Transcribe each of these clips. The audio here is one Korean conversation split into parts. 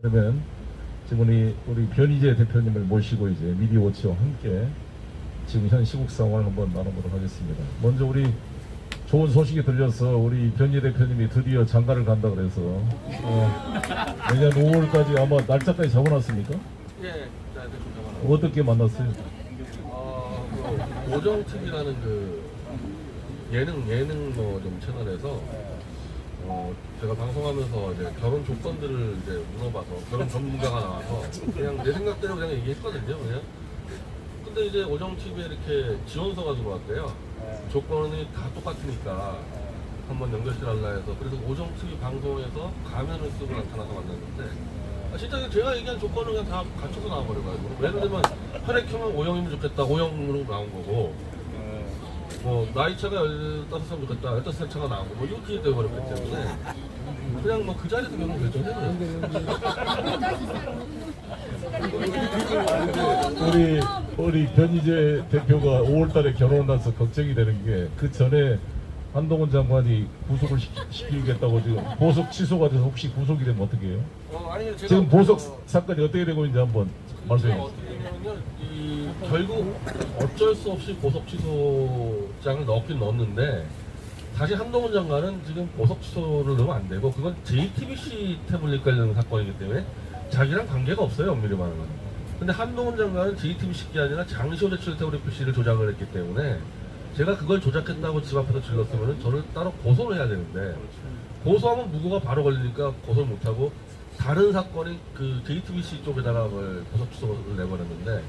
그러면 지금 우리 변희재 대표님을 모시고 이제 미디어워치와 함께 지금 현 시국 상황을 한번 나눠보도록 하겠습니다. 먼저 우리 좋은 소식이 들려서 우리 변희재 대표님이 드디어 장가를 간다 그래서 내년 5월까지 아마 날짜까지 잡아놨습니까? 예, 대충 잡아놨어요. 어떻게 만났어요? 그 오정TV라는 그 예능 좀 채널에서 제가 방송하면서 이제 결혼 조건들을 이제 물어봐서 결혼 전문가가 나와서 그냥 내 생각대로 그냥 얘기했거든요, 그냥. 근데 이제 오정TV에 이렇게 지원서가 들어왔대요. 조건이 다 똑같으니까 한번 연결시달라 해서. 그래서 오정TV 방송에서 가면을 쓰고 나타나서 만났는데 진짜 제가 얘기한 조건은 그냥 다 갖춰서 나와버려가지고. 예를 들면 혈액형은 O형이면 좋겠다, O형으로 나온 거고, 뭐 나이차가 15살 좋겠다, 15살 차가 나온 거고, 뭐 이렇게 돼버렸기 때문에 그냥 뭐 그 자리에서 결혼 결정해요. 우리 변희재 대표가 5월달에 결혼한다서 걱정이 되는 게 그 전에 한동훈 장관이 구속을 시키겠다고 지금 보석 취소가 돼서 혹시 구속이 되면 어떻게 해요? 아니, 제가 지금 보석 사건이 어떻게 되고 있는지 한번 말씀해 주세요. 어떻게 되냐면요, 결국 어쩔 수 없이 보석 취소장을 넣긴 넣었는데 다시 한동훈 장관은 지금 보석 취소를 넣으면 안 되고 그건 JTBC 태블릿 관련 사건이기 때문에 자기랑 관계가 없어요, 엄밀히 말하면. 근데 한동훈 장관은 JTBC가 아니라 장시호 제출 태블릿 PC를 조작을 했기 때문에 제가 그걸 조작했다고 집 앞에서 질렀으면 저를 따로 고소를 해야 되는데 고소하면 무고가 바로 걸리니까 고소를 못하고 다른 사건이 그 JTBC 쪽에다가 그걸 보석 취소를 내버렸는데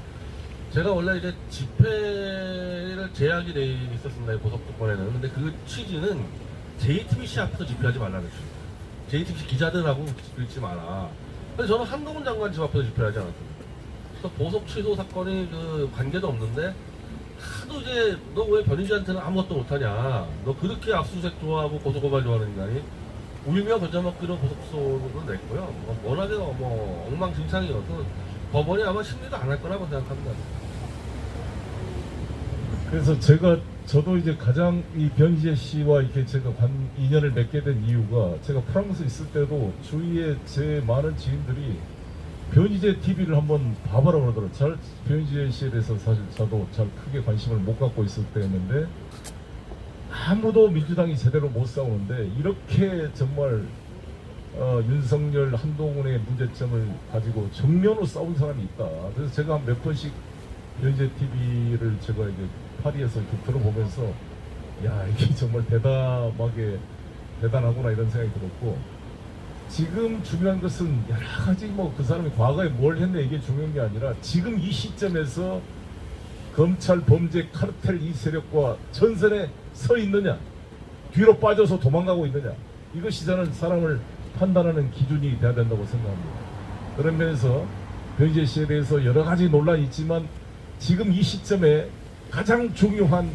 제가 원래 이제 집회를 제약이 돼 있었습니다, 보석 조건에는. 근데 그 취지는 JTBC 앞에서 집회하지 말라는 취지. JTBC 기자들하고 있지 마라. 근데 저는 한동훈 장관 집 앞에서 집회하지 않았습니다. 그래서 보석 취소 사건이 그 관계도 없는데 하도 이제 너 왜 변희재한테는 아무것도 못하냐, 너 그렇게 압수수색 좋아하고 고소고발 좋아하는 인간이 울며 겨자 먹기로 보석 취소를 냈고요. 워낙에 엉망진창이어서 법원이 아마 심리도 안 할 거라고 생각합니다. 그래서 저도 이제 가장 이 변희재 씨와 이렇게 제가 인연을 맺게 된 이유가 제가 프랑스 있을 때도 주위에 제 많은 지인들이 변희재 TV를 한번 봐봐라 그러더라고요. 변희재 씨에 대해서 사실 저도 잘 크게 관심을 못 갖고 있을 때였는데 아무도 민주당이 제대로 못 싸우는데 이렇게 정말 윤석열, 한동훈의 문제점을 가지고 정면으로 싸운 사람이 있다. 그래서 제가 몇 번씩 변희재 TV를 제가 이제 파리에서 이렇게 들어보면서 야, 이게 정말 대단하구나 이런 생각이 들었고, 지금 중요한 것은 여러 가지 뭐 그 사람이 과거에 뭘 했네 이게 중요한 게 아니라 지금 이 시점에서 검찰 범죄 카르텔 이 세력과 전선에 서 있느냐, 뒤로 빠져서 도망가고 있느냐, 이것이 저는 사람을 판단하는 기준이 돼야 된다고 생각합니다. 그런 면에서 변희재 씨에 대해서 여러 가지 논란이 있지만 지금 이 시점에 가장 중요한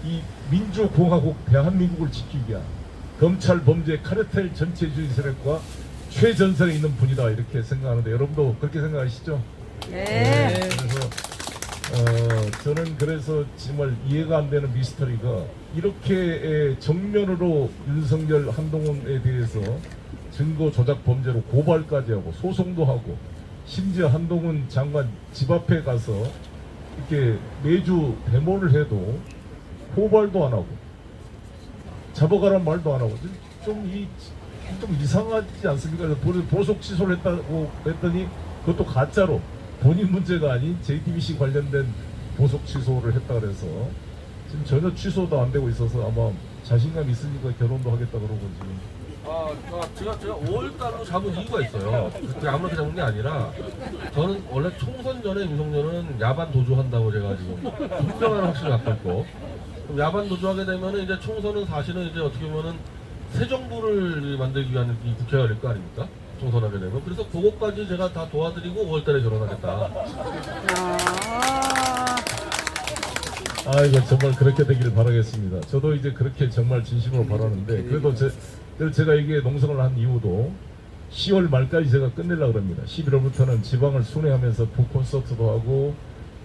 이 민주공화국 대한민국을 지키기 위한 검찰 범죄 카르텔 전체주의 세력과 최전선에 있는 분이다 이렇게 생각하는데 여러분도 그렇게 생각하시죠? 네. 그래서 저는 그래서 정말 이해가 안 되는 미스터리가 이렇게 정면으로 윤석열, 한동훈에 대해서 증거 조작 범죄로 고발까지 하고 소송도 하고 심지어 한동훈 장관 집 앞에 가서 이렇게 매주 데모를 해도 고발도 안 하고 잡아가란 말도 안 하고 좀 이상하지 않습니까? 그래서 보석 취소를 했다고 했더니 그것도 가짜로 본인 문제가 아닌 JTBC 관련된 보석 취소를 했다 그래서 지금 전혀 취소도 안 되고 있어서 아마 자신감 있으니까 결혼도 하겠다 그러고 지금. 제가 5월달로 잡은 이유가 있어요. 그때 아무렇게 잡은 게 아니라 저는 원래 총선 전에 윤석열은 야반 도주한다고 제가 지금 분명한 확신을 갖고 있고, 그럼 야반 도주하게 되면은 이제 총선은 사실은 이제 어떻게 보면은 새 정부를 만들기 위한 이 국회가 될 거 아닙니까? 총선하게 되면. 그래서 그것까지 제가 다 도와드리고 5월달에 결혼하겠다. 이거 정말 그렇게 되기를 바라겠습니다. 저도 이제 그렇게 정말 진심으로 바라는데 그래도 제가 이게 농성을 한 이유도 10월 말까지 제가 끝내려고 합니다. 11월부터는 지방을 순회하면서 북콘서트도 하고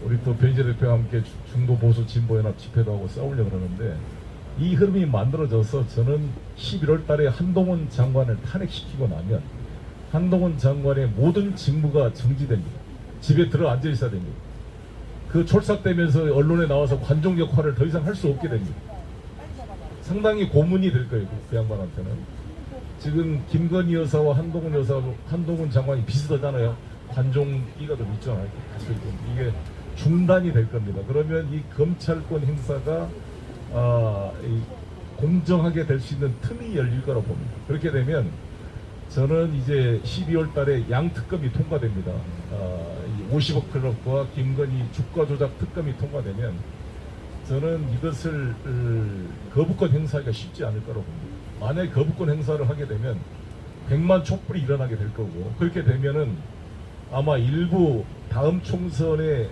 우리 또 변희재 대표와 함께 중도 보수 진보 연합 집회도 하고 싸우려고 그러는데 이 흐름이 만들어져서 저는 11월 달에 한동훈 장관을 탄핵시키고 나면 한동훈 장관의 모든 직무가 정지됩니다. 집에 들어 앉아 있어야 됩니다. 그 촐싹대면서 언론에 나와서 관종 역할을 더 이상 할 수 없게 됩니다. 상당히 고문이 될 거예요, 그 양반한테는. 지금 김건희 여사와 한동훈 장관이 비슷하잖아요. 관종기가 좀 있잖아요. 이게 중단이 될 겁니다. 그러면 이 검찰권 행사가 이 공정하게 될 수 있는 틈이 열릴 거라고 봅니다. 그렇게 되면 저는 이제 12월 달에 양특검이 통과됩니다. 50억 클럽과 김건희 주가 조작 특검이 통과되면 저는 이것을 거부권 행사하기가 쉽지 않을 거라고 봅니다. 만약에 거부권 행사를 하게 되면 100만 촛불이 일어나게 될 거고, 그렇게 되면은 아마 일부 다음 총선에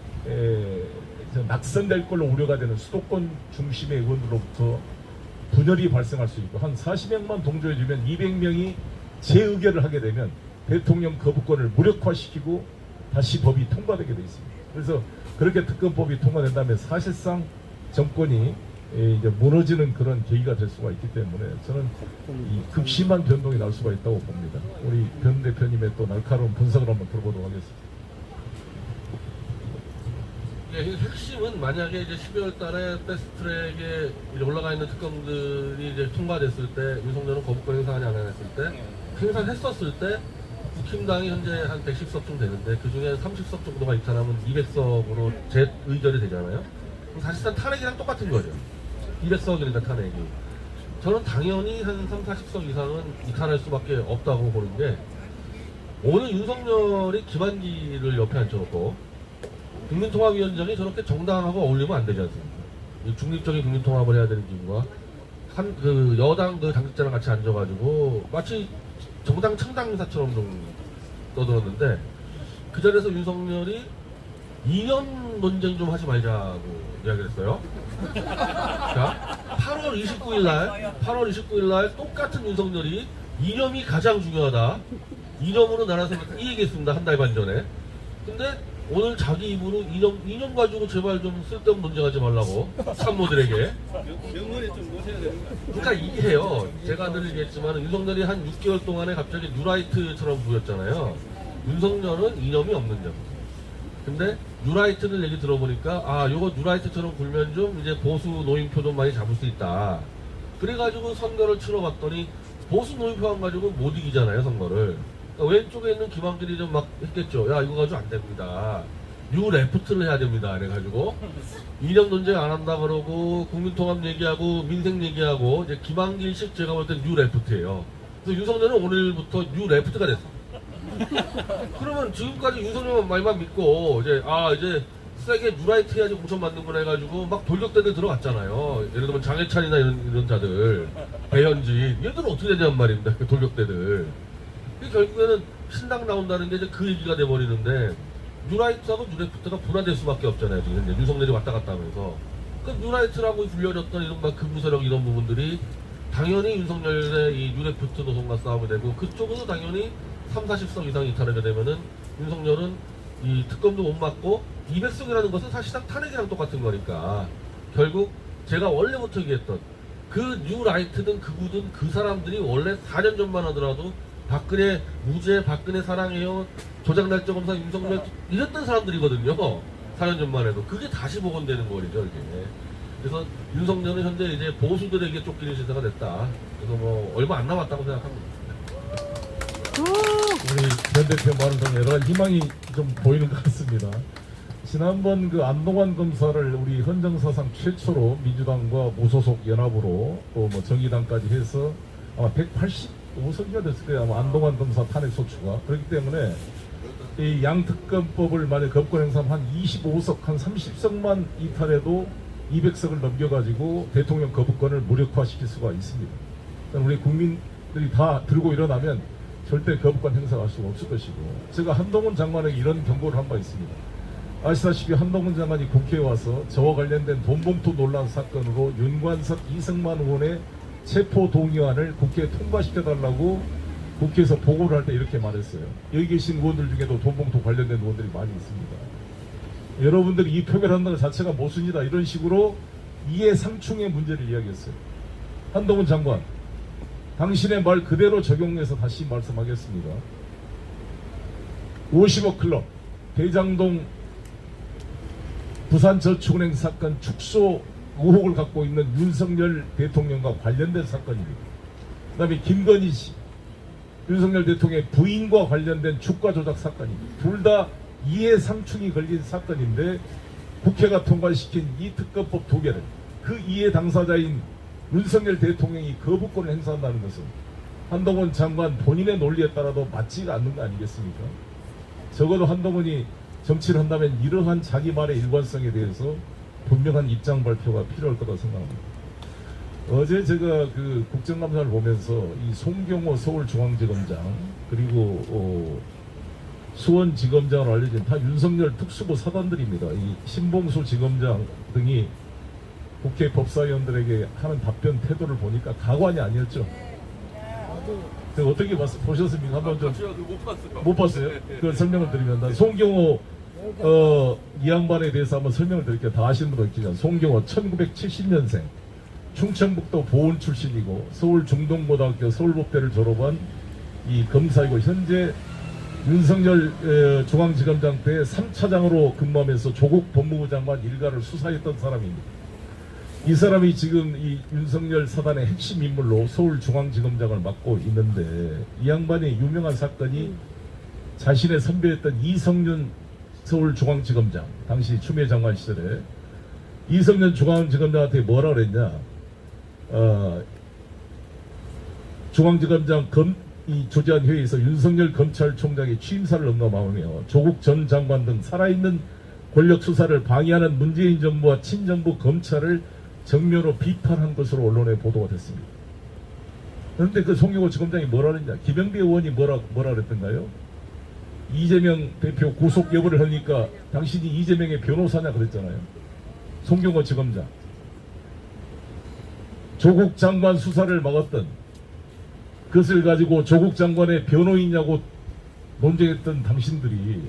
낙선될 걸로 우려가 되는 수도권 중심의 의원들로부터 분열이 발생할 수 있고, 한 40명만 동조해주면 200명이 재의결을 하게 되면 대통령 거부권을 무력화시키고 다시 법이 통과되게 되어 있습니다. 그래서 그렇게 특검법이 통과된다면 사실상 정권이 이제 무너지는 그런 계기가 될 수가 있기 때문에 저는 이 극심한 변동이 날 수가 있다고 봅니다. 우리 변 대표님의 또 날카로운 분석을 한번 들어보도록 하겠습니다. 예, 핵심은 만약에 이제 12월 달에 패스트트랙에 이제 올라가 있는 특검들이 이제 통과됐을 때 윤석열은 거부권 행사하냐 안 했을 때 행사를 했었을 때 국힘당이 현재 한 110석쯤 되는데 그 중에 30석 정도가 이탈하면 200석으로 재의결이 되잖아요. 그럼 사실상 탄핵이랑 똑같은 거죠. 200석이니까 탄핵이. 저는 당연히 한 3, 40석 이상은 이탈할 수밖에 없다고 보는 게, 오늘 윤석열이 김한길을 옆에 앉혀놓고 국민통합위원장이 저렇게 정당하고 어울리면 안 되지 않습니까? 이 중립적인 국민통합을 해야 되는 기구가 그 여당 그 당직자랑 같이 앉아가지고 마치 정당 창당사처럼 좀 떠들었는데, 그 자리에서 윤석열이 2년 논쟁 좀 하지 말자고 이야기를 했어요. 자, 8월 29일 날 똑같은 윤석열이 이념이 가장 중요하다. 이념으로 나라 생각 이 얘기했습니다. 한 달 반 전에. 근데 오늘 자기 입으로 이념 가지고 제발 좀 쓸데없는 논쟁하지 말라고 참모들에게. 명언이 좀 놓으셔야 되는 거예요. 그러니까 이게요. 제가 늘 얘기했지만 윤석열이 한 6개월 동안에 갑자기 뉴라이트처럼 보였잖아요. 윤석열은 이념이 없는 점. 근데 뉴라이트를 얘기 들어보니까 요거 뉴라이트처럼 굴면 좀 이제 보수 노인표 좀 많이 잡을 수 있다. 그래가지고 선거를 치러봤더니 보수 노인표만 가지고 못 이기잖아요, 선거를. 그러니까 왼쪽에 있는 김한길이 좀 막 했겠죠. 야, 이거 가지고 안 됩니다. 뉴 레프트를 해야 됩니다. 그래가지고 이념 논쟁 안 한다 그러고 국민통합 얘기하고 민생 얘기하고 이제 김한길식 제가 볼 땐 뉴 레프트예요. 그래서 윤석열은 오늘부터 뉴 레프트가 됐어. 그러면 지금까지 윤석열 말만 믿고 이제 세게 뉴라이트 해야지 공천 만든구나 해가지고 막 돌격대들 들어갔잖아요. 예를 들면 장해찬이나 이런 자들, 배현진, 얘들은 어떻게 되냐는 말입니다. 그 돌격대들. 결국에는 신당 나온다는 게 이제 그 얘기가 돼버리는데, 뉴라이트하고 뉴레프트가 분화될 수밖에 없잖아요. 지금 이제 윤석열이 왔다 갔다 하면서. 그 뉴라이트라고 불려졌던 이런 막 극우세력 이런 부분들이 당연히 윤석열의 이 뉴레프트 노선과 싸움이 되고, 그쪽으로 당연히 3, 40석 이상 이탈하게 되면은 윤석열은 이 특검도 못 맞고 200석이라는 것은 사실상 탄핵이랑 똑같은 거니까, 결국 제가 원래부터 얘기했던 그 뉴라이트든 극우든 그 사람들이 원래 4년 전만 하더라도 박근혜 무죄, 박근혜 사랑해요, 조작날짜 검사 윤석열 이랬던 사람들이거든요. 4년 전만 해도. 그게 다시 복원되는 거죠, 이게. 그래서 윤석열은 현재 이제 보수들에게 쫓기는 시대가 됐다. 그래서 뭐 얼마 안 남았다고 생각합니다. 우리 변 대표 말은 좀 여러 가지 희망이 좀 보이는 것 같습니다. 지난번 그 안동환 검사를 우리 헌정사상 최초로 민주당과 무소속 연합으로 또 뭐 정의당까지 해서 아마 185석이가 됐을 거예요. 아마 안동환 검사 탄핵 소추가. 그렇기 때문에 이 양특검법을 만약 거부권 행사하면 한 25석, 한 30석만 이탈해도 200석을 넘겨가지고 대통령 거부권을 무력화시킬 수가 있습니다. 우리 국민들이 다 들고 일어나면 절대 거부권 행사할 수가 없을 것이고, 제가 한동훈 장관에게 이런 경고를 한 바 있습니다. 아시다시피 한동훈 장관이 국회에 와서 저와 관련된 돈봉투 논란 사건으로 윤관석, 이승만 의원의 체포 동의안을 국회에 통과시켜달라고 국회에서 보고를 할 때 이렇게 말했어요. 여기 계신 의원들 중에도 돈봉투 관련된 의원들이 많이 있습니다. 여러분들이 이 표결한다는 것 자체가 모순이다, 이런 식으로 이해상충의 문제를 이야기했어요. 한동훈 장관, 당신의 말 그대로 적용해서 다시 말씀하겠습니다. 50억 클럽, 대장동 부산저축은행 사건 축소 의혹을 갖고 있는 윤석열 대통령과 관련된 사건입니다. 그 다음에 김건희 씨, 윤석열 대통령의 부인과 관련된 주가 조작 사건입니다. 둘 다 이해상충이 걸린 사건인데 국회가 통과시킨 이 특검법 두 개를 그 이해 당사자인 윤석열 대통령이 거부권을 행사한다는 것은 한동훈 장관 본인의 논리에 따라도 맞지가 않는 거 아니겠습니까? 적어도 한동훈이 정치를 한다면 이러한 자기 말의 일관성에 대해서 분명한 입장 발표가 필요할 거라고 생각합니다. 어제 제가 그 국정감사를 보면서 이 송경호 서울중앙지검장 그리고 수원지검장으로 알려진 다 윤석열 특수부 사단들입니다. 이 신봉수 지검장 등이 국회 법사위원들에게 하는 답변 태도를 보니까 가관이 아니었죠. 어떻게 보셨습니까? 한번 좀 못 봤어요. 그 설명을 드리면 송경호 이 양반에 대해서 한번 설명을 드릴게요. 다 아시는 분도 있겠지만 송경호 1970년생 충청북도 보은 출신이고 서울중동고등학교 서울법대를 졸업한 이 검사이고 현재 윤석열 중앙지검장 때 3차장으로 근무하면서 조국 법무부 장관 일가를 수사했던 사람입니다. 이 사람이 지금 이 윤석열 사단의 핵심 인물로 서울중앙지검장을 맡고 있는데 이 양반의 유명한 사건이 자신의 선배였던 이성윤 서울중앙지검장 당시 추미애 장관 시절에 이성윤 중앙지검장한테 뭐라 그랬냐 중앙지검장 이 조지한 회의에서 윤석열 검찰총장의 취임사를 언급하며 조국 전 장관 등 살아있는 권력 수사를 방해하는 문재인 정부와 친정부 검찰을 정면으로 비판한 것으로 언론에 보도가 됐습니다. 그런데 그 송경호 지검장이 뭐라 그랬냐? 김영배 의원이 뭐라 그랬던가요? 이재명 대표 구속 여부를 하니까 당신이 이재명의 변호사냐 그랬잖아요. 송경호 지검장. 조국 장관 수사를 막았던 그것을 가지고 조국 장관의 변호인이냐고 논쟁했던 당신들이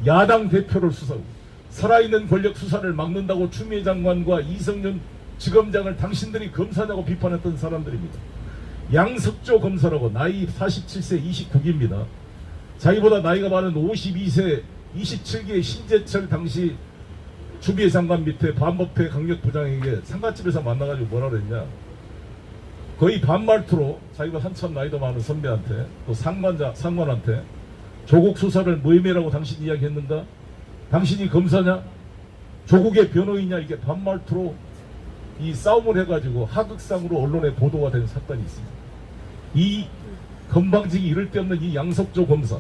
야당 대표를 수사하고 살아있는 권력 수사를 막는다고 추미애 장관과 이성윤 지검장을 당신들이 검사냐고 비판했던 사람들입니다. 양석조 검사라고 나이 47세 29기입니다. 자기보다 나이가 많은 52세 27기의 신재철 당시 추미애 장관 밑에 반법회 강력부장에게 상가집에서 만나가지고 뭐라 그랬냐. 거의 반말투로 자기가 한참 나이도 많은 선배한테 또 상관한테 조국 수사를 무혐의라고 당신이 이야기했는가? 당신이 검사냐? 조국의 변호인이냐? 이게 반말투로 이 싸움을 해가지고 하극상으로 언론에 보도가 된 사건이 있습니다. 이 건방지기 이를 데 없는 이 양석조 검사,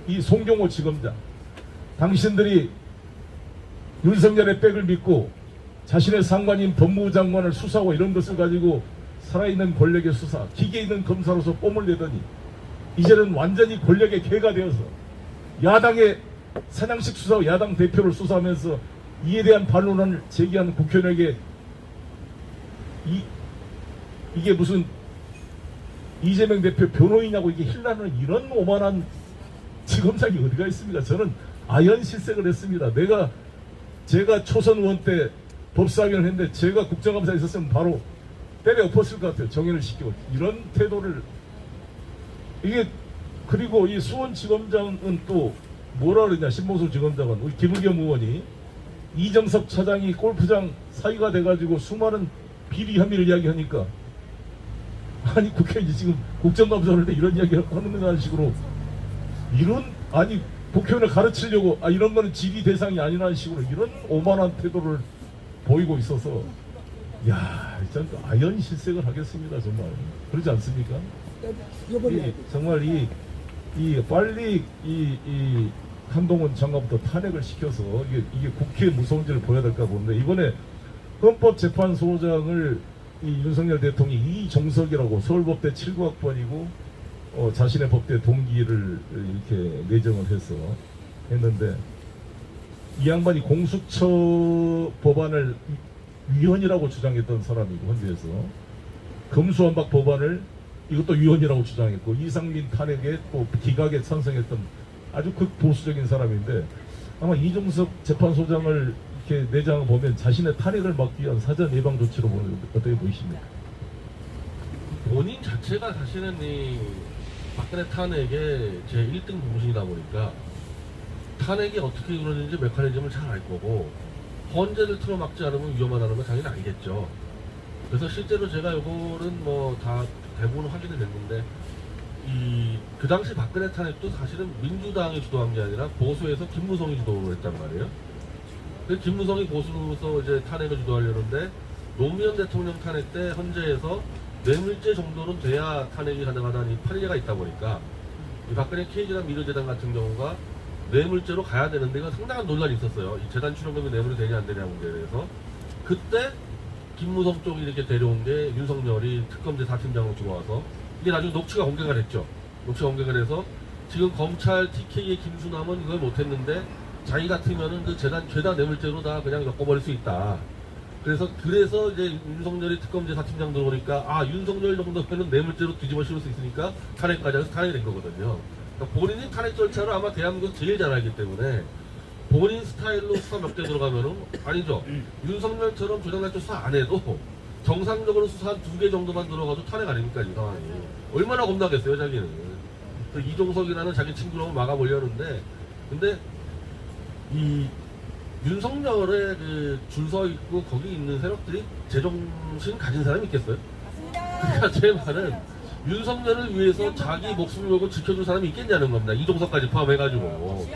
이 송경호 지검장, 당신들이 윤석열의 백을 믿고 자신의 상관인 법무부 장관을 수사하고 이런 것을 가지고 살아있는 권력의 수사, 기계 있는 검사로서 뽐을 내더니 이제는 완전히 권력의 개가 되어서 야당의 사냥식 수사와 야당 대표를 수사하면서 이에 대한 반론을 제기하는 국회의원에게 이게 무슨 이재명 대표 변호인이냐고 이게 힐나는 이런 오만한 지검장이 어디가 있습니까? 저는 아연실색을 했습니다. 제가 초선 의원 때 법사위원을 했는데 제가 국정감사에 있었으면 바로 때려 엎었을 것 같아요. 정연을 시키고 이런 태도를 이게 그리고 이 수원지검장은 또 뭐라 그러냐 신봉수 지검장은 우리 김의겸 의원이 이정석 차장이 골프장 사위가 돼가지고 수많은 비리 혐의를 이야기하니까 아니 국회의원이 지금 국정감사를 할 때 이런 이야기 하는 식으로 이런 아니 국회의원을 가르치려고 이런 거는 질의 대상이 아니라는 식으로 이런 오만한 태도를 보이고 있어서 야 진짜 아연실색을 하겠습니다. 정말 그러지 않습니까? 정말 이 빨리 이 한동훈 장관부터 탄핵을 시켜서 이게 국회의 무서운지를 보여야 될까 보는데 이번에 헌법재판소장을 이 윤석열 대통령이 이종석이라고 서울법대 7구학번이고 자신의 법대 동기를 이렇게 내정을 해서 했는데 이 양반이 공수처 법안을 위헌이라고 주장했던 사람이고 헌재에서 검수완박 법안을 이것도 위헌이라고 주장했고 이상민 탄핵에 또 기각에 찬성했던 아주 극보수적인 사람인데 아마 이종석 재판소장을 이렇게 내장을 보면 자신의 탄핵을 막기 위한 사전 예방 조치로 보는 어떻게 보이십니까? 본인 자체가 사실은 이 박근혜 탄핵의 제 1등 공신이다 보니까 탄핵이 어떻게 이루어지는지 메커니즘을 잘 알 거고 헌재를 틀어막지 않으면 위험하다는 건 당연히 알겠죠. 그래서 실제로 제가 요거는 뭐 다 대부분 확인이 됐는데 그 당시 박근혜 탄핵도 사실은 민주당이 주도한 게 아니라 보수에서 김무성이 주도를 했단 말이에요. 그 김무성이 보수로서 이제 탄핵을 주도하려는데 노무현 대통령 탄핵 때 헌재에서 뇌물죄 정도는 돼야 탄핵이 가능하다는 이 판례가 있다 보니까 이 박근혜 케이지나 미르재단 같은 경우가 뇌물죄로 가야 되는데 이건 상당한 논란이 있었어요. 이 재단 출연금이 뇌물이 되냐 안 되냐 문제에 대해서. 그때 김무성 쪽이 이렇게 데려온 게 윤석열이 특검제 4팀장으로 들어와서 이게 나중에 녹취가 공개가 됐죠. 녹취가 공개가 돼서 지금 검찰 TK의 김수남은 이걸 못했는데 자기 같으면은 그 재단 죄다 뇌물죄로 다 그냥 엮어버릴 수 있다. 그래서 이제 윤석열이 특검제 4팀장 들어오니까 아 윤석열 정도면은 뇌물죄로 뒤집어 씌울 수 있으니까 탄핵까지 해서 탄핵이 된 거거든요. 그러니까 본인이 탄핵 절차를 아마 대한민국에서 제일 잘 알기 때문에 본인 스타일로 수사 몇 개 들어가면은 아니죠. 윤석열처럼 조장날조 수사 안 해도 정상적으로 수사 한 2개 정도만 들어가도 탄핵 아닙니까 이 상황이. 얼마나 겁나겠어요 자기는. 또 이종석이라는 자기 친구라고 막아보려는데 근데 이 윤석열의 그 줄 서 있고 거기 있는 세력들이 제정신 가진 사람이 있겠어요? 그러니까 제 말은 윤석열을 위해서 자기 목숨을 걸고 지켜줄 사람이 있겠냐는 겁니다. 이종석까지 포함해가지고.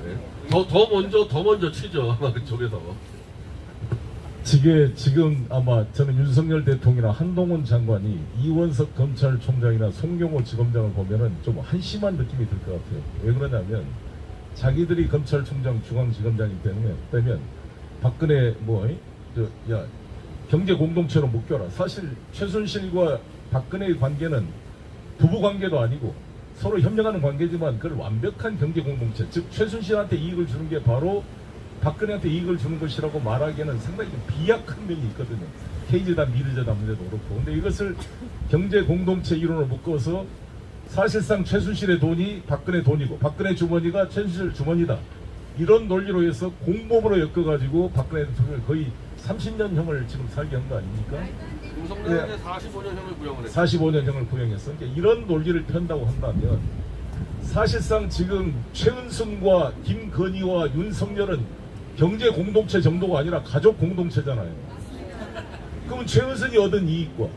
네. 더 먼저 치죠 아마 그쪽에서. 지금 아마 저는 윤석열 대통령이나 한동훈 장관이 이원석 검찰총장이나 송경호 지검장을 보면은 좀 한심한 느낌이 들 것 같아요. 왜 그러냐면 자기들이 검찰총장 중앙지검장이기 때문에 박근혜 경제 공동체로 묶여라. 사실 최순실과 박근혜의 관계는 부부 관계도 아니고 서로 협력하는 관계지만 그걸 완벽한 경제 공동체, 즉 최순실한테 이익을 주는 게 바로 박근혜한테 이익을 주는 것이라고 말하기에는 상당히 좀 비약한 면이 있거든요. K재단, 미르재단 문제도 그렇고. 근데 이것을 경제 공동체 이론으로 묶어서 사실상 최순실의 돈이 박근혜 돈이고 박근혜 주머니가 최순실 주머니다. 이런 논리로 해서 공범으로 엮어가지고 박근혜 대통령을 거의 30년형을 지금 살게 한 거 아닙니까? 윤석열은 45년형을 구형을 했어요. 45년형을 구형했어. 그러니까 이런 논리를 편다고 한다면 사실상 지금 최은순과 김건희와 윤석열은 경제 공동체 정도가 아니라 가족 공동체잖아요. 그러면 최은순이 얻은 이익과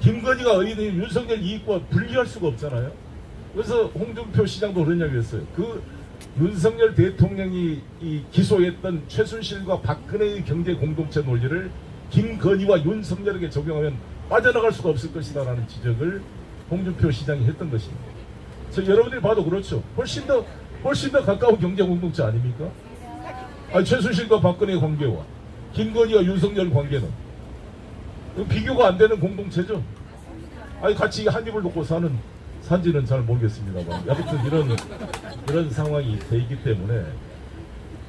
김건희가 얻은 윤석열 이익과 분리할 수가 없잖아요. 그래서 홍준표 시장도 그런 이야기를 했어요. 그 윤석열 대통령이 기소했던 최순실과 박근혜의 경제 공동체 논리를 김건희와 윤석열에게 적용하면 빠져나갈 수가 없을 것이다라는 지적을 홍준표 시장이 했던 것입니다. 여러분들이 봐도 그렇죠. 훨씬 더 가까운 경제 공동체 아닙니까? 최순실과 박근혜의 관계와 김건희와 윤석열 관계는 비교가 안 되는 공동체죠. 같이 한 입을 놓고 산지는 잘 모르겠습니다만 아무튼 이런 상황이 돼 있기 때문에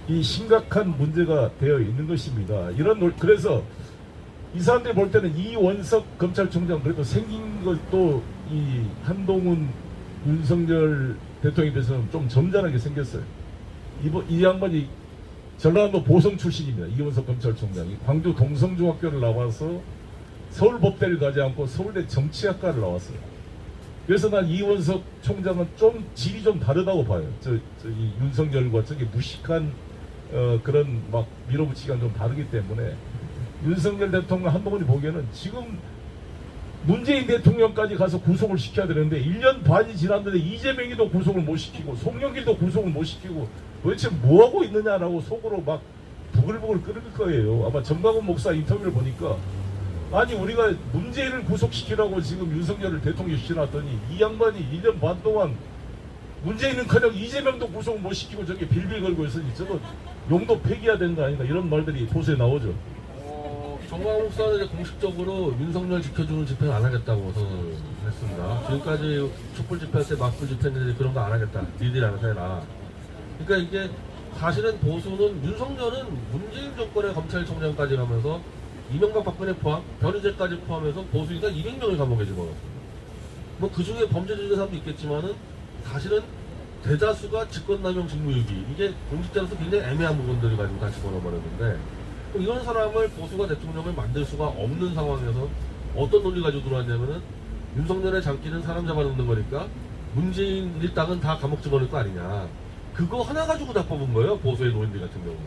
이 심각한 문제가 되어 있는 것입니다. 그래서 이 사람들이 볼 때는 이원석 검찰총장 그래도 생긴 것도 이 한동훈 윤석열 대통령에 대해서는 좀 점잖하게 생겼어요. 이 양반이 전라남도 보성 출신입니다. 이원석 검찰총장이 광주 동성중학교를 나와서 서울법대를 가지 않고 서울대 정치학과를 나왔어요. 그래서 난 이원석 총장은 좀 질이 좀 다르다고 봐요. 이 윤석열과 저기 무식한 그런 막 밀어붙이기가 좀 다르기 때문에 윤석열 대통령 한동훈이 보기에는 지금 문재인 대통령까지 가서 구속을 시켜야 되는데 1년 반이 지났는데 이재명이도 구속을 못 시키고 송영길도 구속을 못 시키고 도대체 뭐하고 있느냐라고 속으로 막 부글부글 끓을 거예요. 아마 정광훈 목사 인터뷰를 보니까 아니 우리가 문재인을 구속시키라고 지금 윤석열을 대통령 시켜놨더니 이 양반이 1년 반 동안 문재인은커녕 이재명도 구속 못 시키고 저기 빌빌 걸고 있으니 저도 용도 폐기해야 되는 거 아닌가 이런 말들이 보수에 나오죠. 정광훈 목사는 이제 공식적으로 윤석열 지켜주는 집회는 안 하겠다고 선언을 했습니다. 지금까지 촛불 집회할 때 막불 집회인데 그런 거 안 하겠다. 니들이 안 해라. 그러니까 이게 사실은 보수는 윤석열은 문재인 정권의 검찰총장까지 가면서 이명박 박근혜 포함, 변희재까지 포함해서 보수인가 200명을 감옥에 집어넣었습니다. 뭐 그 중에 범죄적인 사람도 있겠지만은 사실은 대다수가 직권남용 직무유기 이게 공직자로서 굉장히 애매한 부분들을 가지고 다 집어넣어버렸는데 이런 사람을 보수가 대통령을 만들 수가 없는 상황에서 어떤 논리 가지고 들어왔냐면은 윤석열의 장기는 사람 잡아놓는 거니까 문재인 일당은 다 감옥 집어넣을 거 아니냐. 그거 하나 가지고 다 뽑은 거예요, 보수의 노인들 같은 경우는.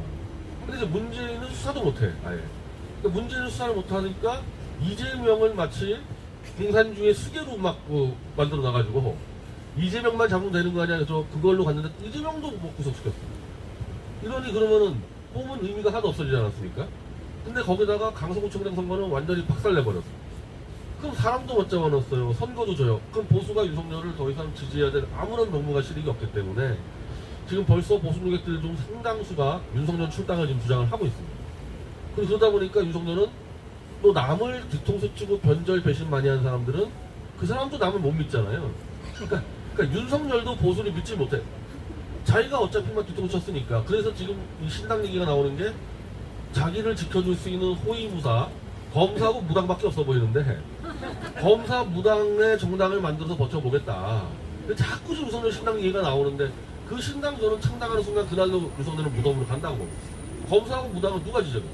근데 이제 문재인은 수사도 못해, 아예. 그러니까 문재인은 수사를 못하니까 이재명을 마치 공산주의 수계로 막 만들어 놔가지고 이재명만 잡으면 되는 거 아니야. 그래서 그걸로 갔는데 이재명도 못 구속시켰어. 이러니 그러면은 뽑은 의미가 하나도 없어지지 않았습니까? 근데 거기다가 강서구청장 선거는 완전히 박살내버렸어. 그럼 사람도 못 잡아넣었어요. 선거도 져요. 그럼 보수가 윤석열을 더 이상 지지해야 될 아무런 명분과 실익이 없기 때문에 지금 벌써 보수 누객들 중 상당수가 윤석열 출당을 지금 주장을 하고 있습니다. 그러다 보니까 윤석열은 또 남을 뒤통수 치고 변절 배신 많이 하는 사람들은 그 사람도 남을 못 믿잖아요. 그러니까 윤석열도 보수를 믿지 못해. 자기가 어차피만 뒤통수 쳤으니까. 그래서 지금 이 신당 얘기가 나오는 게 자기를 지켜줄 수 있는 호위무사 검사하고 무당밖에 없어 보이는데 검사 무당의 정당을 만들어서 버텨보겠다. 근데 자꾸 윤석열 신당 얘기가 나오는데 그 신당 저는 창당하는 순간 그날로 윤석열은 무덤으로 간다고 봅니다. 검사하고 무당은 누가 지적해?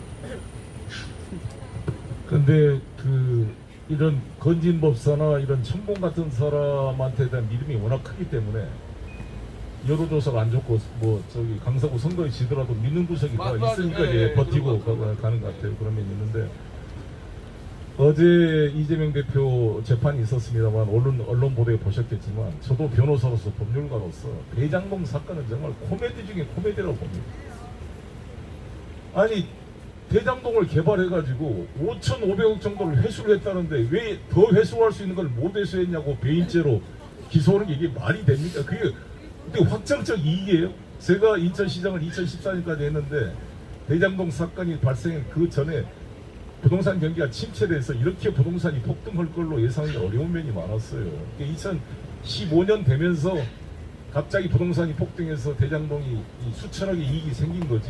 근데 이런 건진법사나 이런 천공 같은 사람한테 대한 믿음이 워낙 크기 때문에 여론조사가 안 좋고 뭐 저기 강서구 선거에 지더라도 믿는 구석이 다 있으니까 이제 버티고 가는 것 같아요. 그런 면이 있는데 어제 이재명 대표 재판이 있었습니다만 언론 보도에 보셨겠지만 저도 변호사로서 법률가로서 대장동 사건은 정말 코미디 중에 코미디라고 봅니다. 아니 대장동을 개발해가지고 5,500억 정도를 회수를 했다는데 왜 더 회수할 수 있는 걸 못 회수했냐고 배임죄로 기소하는 게 이게 말이 됩니까? 그게 확정적 이익이에요. 제가 인천시장을 2014년까지 했는데 대장동 사건이 발생한 그 전에 부동산 경기가 침체돼서 이렇게 부동산이 폭등할 걸로 예상하기 어려운 면이 많았어요. 2015년 되면서 갑자기 부동산이 폭등해서 대장동이 수천억의 이익이 생긴 거지.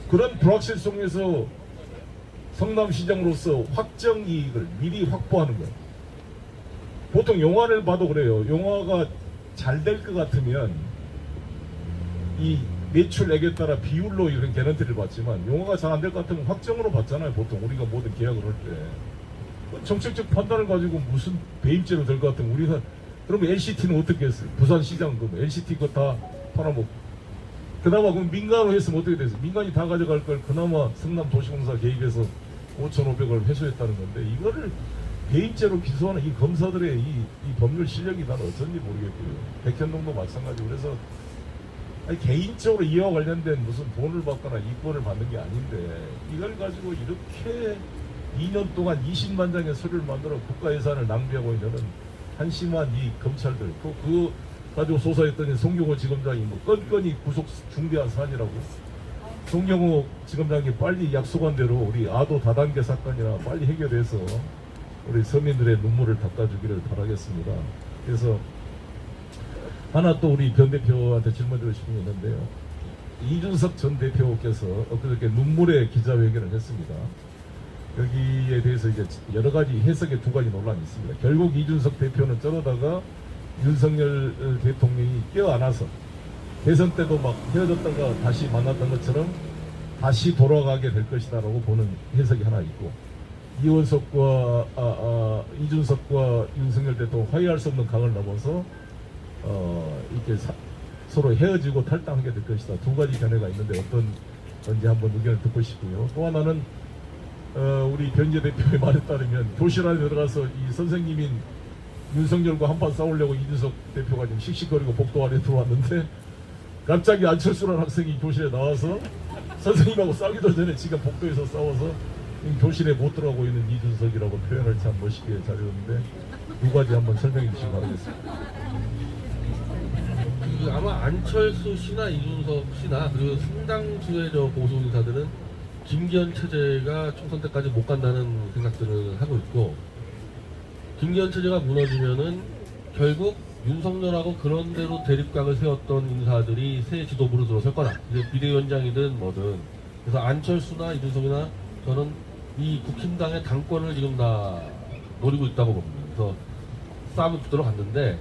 그런 불확실 속에서 성남시장으로서 확정 이익을 미리 확보하는 거예요. 보통 영화를 봐도 그래요. 영화가 잘 될 것 같으면 이 매출액에 따라 비율로 이런 개런티를 받지만 영화가 잘 안 될 것 같으면 확정으로 받잖아요. 보통 우리가 모든 계약을 할 때. 정책적 판단을 가지고 무슨 배임죄로 될 것 같으면 우리가 그러면 NCT는 어떻게 했어요? 부산시장 그럼 NCT 거 다 팔아먹고 그나마 그럼 민간으로 했으면 어떻게 됐어요? 민간이 다 가져갈 걸 그나마 성남도시공사 개입해서 5,500을 회수했다는 건데 이거를 배임죄로 기소하는 이 검사들의 이 법률 실력이 나는 어쩐지 모르겠고요. 백현동도 마찬가지고 그래서 아니, 개인적으로 이와 관련된 무슨 돈을 받거나 이권을 받는 게 아닌데 이걸 가지고 이렇게 2년 동안 20만 장의 서류를 만들어 국가 예산을 낭비하고 있는 한심한 이 검찰들 그 가지고 조사했더니 송경호 지검장이 뭐 건건이 구속 중대한 사안이라고 송경호 지검장이 빨리 약속한 대로 우리 아도 다단계 사건이나 빨리 해결해서 우리 서민들의 눈물을 닦아주기를 바라겠습니다. 그래서 하나 또 우리 변 대표한테 질문드리고 싶은 게 있는데요. 이준석 전 대표께서 엊그저께 눈물의 기자회견을 했습니다. 여기에 대해서 이제 여러 가지 해석의 두 가지 논란이 있습니다. 결국 이준석 대표는 저러다가 윤석열 대통령이 껴안아서 대선 때도 막 헤어졌다가 다시 만났던 것처럼 다시 돌아가게 될 것이다라고 보는 해석이 하나 있고 이준석과 윤석열 대통령 화해할 수 없는 강을 넘어서 이렇게 서로 헤어지고 탈당하게 될 것이다. 두 가지 견해가 있는데 어떤 건지 한번 의견을 듣고 싶고요. 또 하나는 우리 변재 대표의 말에 따르면 교실 안에 들어가서 이 선생님인 윤석열과 한판 싸우려고 이준석 대표가 지금 씩씩거리고 복도 안에 들어왔는데 갑자기 안철수라는 학생이 교실에 나와서 선생님하고 싸우기도 전에 지금 복도에서 싸워서 교실에 못 들어가고 있는 이준석이라고 표현을 참 멋있게 잘했는데 두 가지 한번 설명해 주시기 바라겠습니다. 아마 안철수 씨나 이준석 씨나 그리고 상당수의 보수 인사들은 김기현 체제가 총선 때까지 못 간다는 생각들을 하고 있고 김기현 체제가 무너지면은 결국 윤석열하고 그런대로 대립각을 세웠던 인사들이 새 지도부로 들어설 거다. 이제 비대위원장이든 뭐든. 그래서 안철수나 이준석이나 저는 이 국힘당의 당권을 지금 다 노리고 있다고 봅니다. 그래서 싸움이 붙들어 갔는데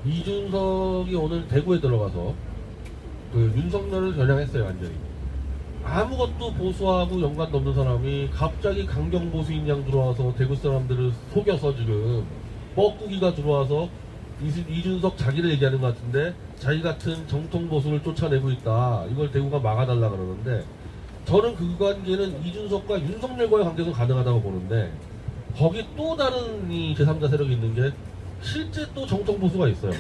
이준석이 오늘 대구에 들어가서 그 윤석열을 겨냥했어요. 완전히 아무것도 보수하고 연관도 없는 사람이 갑자기 강경보수인 양 들어와서 대구 사람들을 속여서 지금 뻐꾸기가 들어와서 이준석 자기를 얘기하는 것 같은데 자기 같은 정통 보수를 쫓아내고 있다. 이걸 대구가 막아달라 그러는데 저는 그 관계는 이준석과 윤석열과의 관계도 가능하다고 보는데 거기 또 다른 이 제3자 세력이 있는 게 실제 또 정통 보수가 있어요.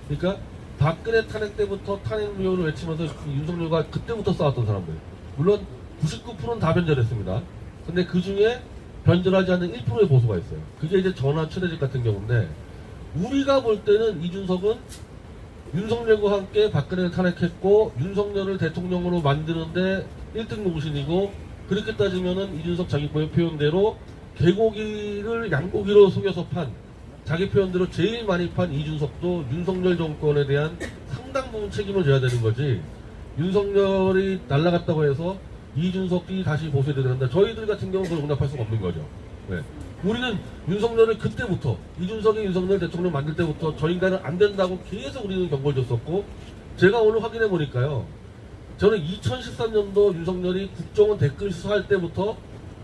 그러니까 박근혜 탄핵 때부터 탄핵 무효를 외치면서 윤석열과 그때부터 싸웠던 사람들. 물론 99%는 다 변절했습니다. 근데 그 중에 변절하지 않는 1%의 보수가 있어요. 그게 이제 전화 최대집 같은 경우인데 우리가 볼 때는 이준석은 윤석열과 함께 박근혜를 탄핵했고 윤석열을 대통령으로 만드는데 1등 공신이고 그렇게 따지면은 이준석 자기 표현대로 개고기를 양고기로 속여서 판 자기 표현대로 제일 많이 판 이준석도 윤석열 정권에 대한 상당 부분 책임을 져야 되는 거지. 윤석열이 날아갔다고 해서 이준석이 다시 보수해야 된다. 저희들 같은 경우는 그걸 용납할 수가 없는 거죠. 네. 우리는 윤석열을 그때부터 이준석이 윤석열 대통령 만들 때부터 저 인간은 안 된다고 계속 우리는 경고를 줬었고 제가 오늘 확인해 보니까요. 저는 2013년도 윤석열이 국정원 댓글 수사할 때부터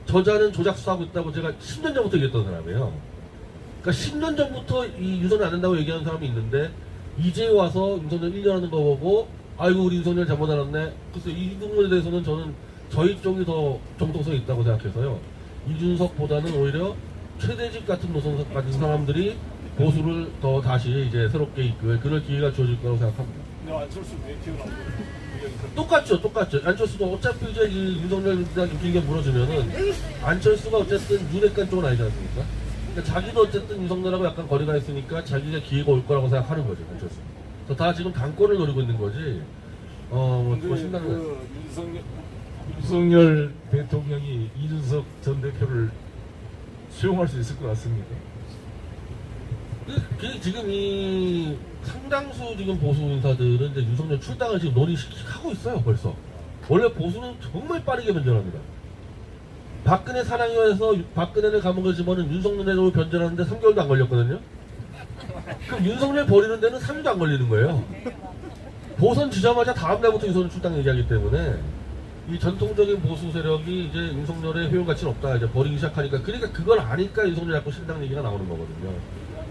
저자는 조작 수사하고 있다고 제가 10년 전부터 얘기했던 사람이에요. 그러니까 10년 전부터 이 윤석열 안 된다고 얘기하는 사람이 있는데 이제 와서 윤석열 1년 하는 거 보고 아이고 우리 윤석열 잘못 알았네. 그래서 이 부분에 대해서는 저는 저희 쪽이 더 정통성이 있다고 생각해서요. 이준석보다는 오히려 최대집 같은 노선 가진 사람들이 보수를 더 다시 이제 새롭게 이끌 그럴 기회가 주어질 거라고 생각합니다. 안철수 왜 튀어나오고? 똑같죠. 안철수도 어차피 이제 이 윤석열이랑 길게 물어주면은 안철수가 어쨌든 윤핵관 쪽은 아니지 않습니까? 그러니까 자기도 어쨌든 윤석열하고 약간 거리가 있으니까 자기가 기회가 올 거라고 생각하는 거죠, 안철수. 그래서 다 지금 당권을 노리고 있는 거지. 뭐 신나는 그 윤석열 대통령이 이준석 전 대표를 수용할 수 있을 것 같습니다. 그 지금 이 상당수 지금 보수 인사들은 이제 윤석열 출당을 지금 논의하고 있어요, 벌써. 원래 보수는 정말 빠르게 변절합니다. 박근혜 사랑위원회에서 박근혜를 감옥에 집어넣은 윤석열으로 변절하는데 3개월도 안 걸렸거든요. 그럼 윤석열 버리는 데는 3일도 안 걸리는 거예요. 보선 지자마자 다음 날부터 윤석열 출당 얘기하기 때문에 이 전통적인 보수 세력이 이제 윤석열의 효용 가치는 없다 이제 버리기 시작하니까 그러니까 그걸 아니까 윤석열 자꾸 신당 얘기가 나오는 거거든요.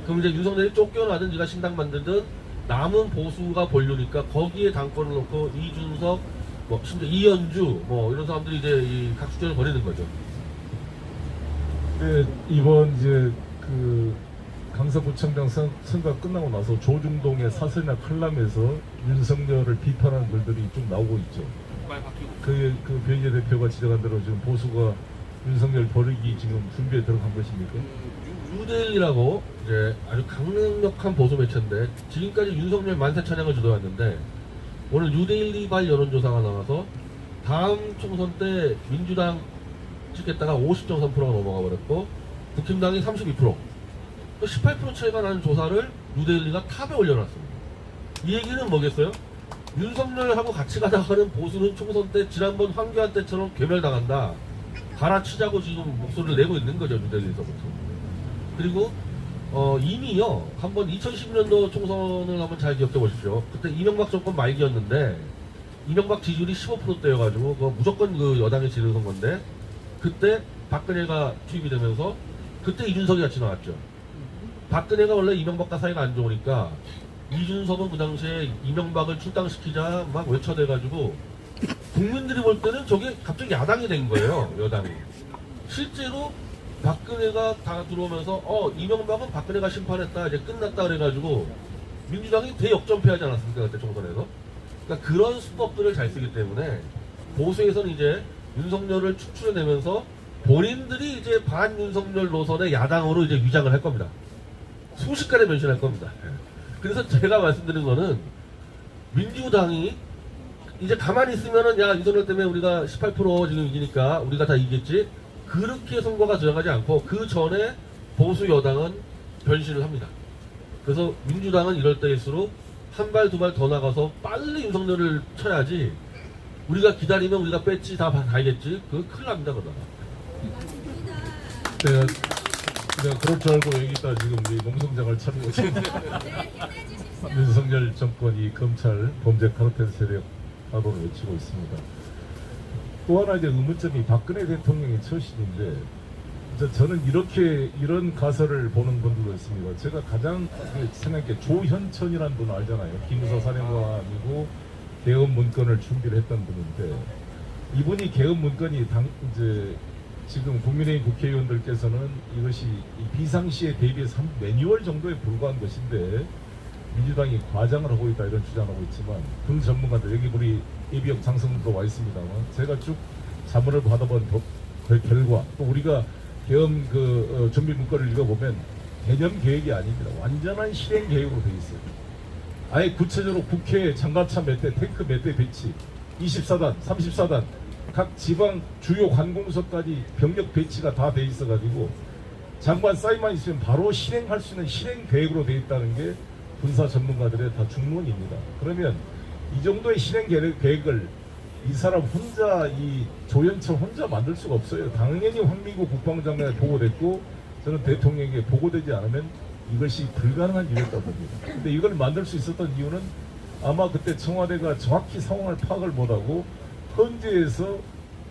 그럼 이제 윤석열이 쫓겨나든 네가 신당 만들든 남은 보수가 본류니까 거기에 당권을 놓고 이준석 뭐 심지어 이현주 뭐 이런 사람들이 이제 이 각축전을 벌이는 거죠. 네, 이번 이제 그 강서구청장 선거가 끝나고 나서 조중동의 사설이나 칼럼에서 윤석열을 비판하는 글들이 좀 나오고 있죠. 그 변희재 대표가 지적한 대로 지금 보수가 윤석열 버리기 지금 준비에 들어간 것입니까? 유대인이라고 이제 아주 강력한 보수 매체인데 지금까지 윤석열 만세 찬양을 주도했는데 오늘 유대인 리발 여론조사가 나와서 다음 총선 때 민주당 찍겠다가 50.3%가 넘어가 버렸고 국힘당이 32%, 18% 차이가 나는 조사를 유데일리가 탑에 올려놨습니다. 이 얘기는 뭐겠어요? 윤석열하고 같이 가다가는 보수는 총선 때 지난번 황교안 때처럼 괴멸당한다. 갈아치자고 지금 목소리를 내고 있는 거죠, 유데일리서부터. 그리고 이미요 한번 2012년도 총선을 한번 잘 기억해 보십시오. 그때 이명박 정권 말기였는데 이명박 지지율이 15%대여가지고 그거 무조건 그 여당이 지르는 건데 그때 박근혜가 투입이 되면서 그때 이준석이 같이 나왔죠. 박근혜가 원래 이명박과 사이가 안 좋으니까 이준석은 그 당시에 이명박을 출당시키자 막 외쳐대가지고 국민들이 볼 때는 저게 갑자기 야당이 된 거예요. 여당이. 실제로 박근혜가 다 들어오면서 이명박은 박근혜가 심판했다 이제 끝났다 그래가지고 민주당이 대역전패하지 않았습니까 그때 총선에서. 그러니까 그런 수법들을 잘 쓰기 때문에 보수에서는 이제 윤석열을 축출해내면서 본인들이 이제 반윤석열 노선의 야당으로 이제 위장을 할 겁니다. 순식간에 변신할 겁니다. 그래서 제가 말씀드린 거는 민주당이 이제 가만히 있으면은 야 윤석열 때문에 우리가 18% 지금 이기니까 우리가 다 이기겠지 그렇게 선거가 들어가지 않고 그 전에 보수 여당은 변신을 합니다. 그래서 민주당은 이럴 때일수록 한 발 두 발 더 나가서 빨리 윤석열을 쳐야지 우리가 기다리면 우리가 뺐지 다 가야겠지 그거 큰일 납니다 그러다가. 내가 그럴 줄 알고 여기다 지금 우리 농성장을 차리고 있는데 윤석열 정권이 검찰 범죄 카르텔 세력 파도를 외치고 있습니다. 또 하나 이제 의문점이 박근혜 대통령의 처신인데 저는 이런 가설을 보는 분들도 있습니다. 제가 가장 생각해 조현천이라는 분 알잖아요. 김무서 사령관이고 개헌 문건을 준비를 했던 분인데 이분이 개헌 문건이 이제 지금 국민의힘 국회의원들께서는 이것이 이 비상시에 대비해서 한 매뉴얼 정도에 불과한 것인데 민주당이 과장을 하고 있다 이런 주장하고 있지만 그 전문가들 여기 우리 예비역 장성도 와 있습니다만 제가 쭉 자문을 받아본 그 결과 또 우리가 개헌 준비 문건을 읽어보면 개념 계획이 아닙니다. 완전한 실행 계획으로 되어 있어요. 아예 구체적으로 국회 장갑차 몇 대, 탱크 몇 대 배치, 24단, 34단, 각 지방 주요 관공서까지 병력 배치가 다 돼 있어가지고 장관 사인만 있으면 바로 실행할 수 있는 실행 계획으로 되어 있다는 게 군사 전문가들의 다 중론입니다. 그러면 이 정도의 실행 계획을 이 사람 혼자 이 조현천 혼자 만들 수가 없어요. 당연히 황민구 국방장관에 보고됐고 저는 대통령에게 보고되지 않으면 이것이 불가능한 일이었다고 봅니다. 근데 이걸 만들 수 있었던 이유는 아마 그때 청와대가 정확히 상황을 파악을 못하고 헌재에서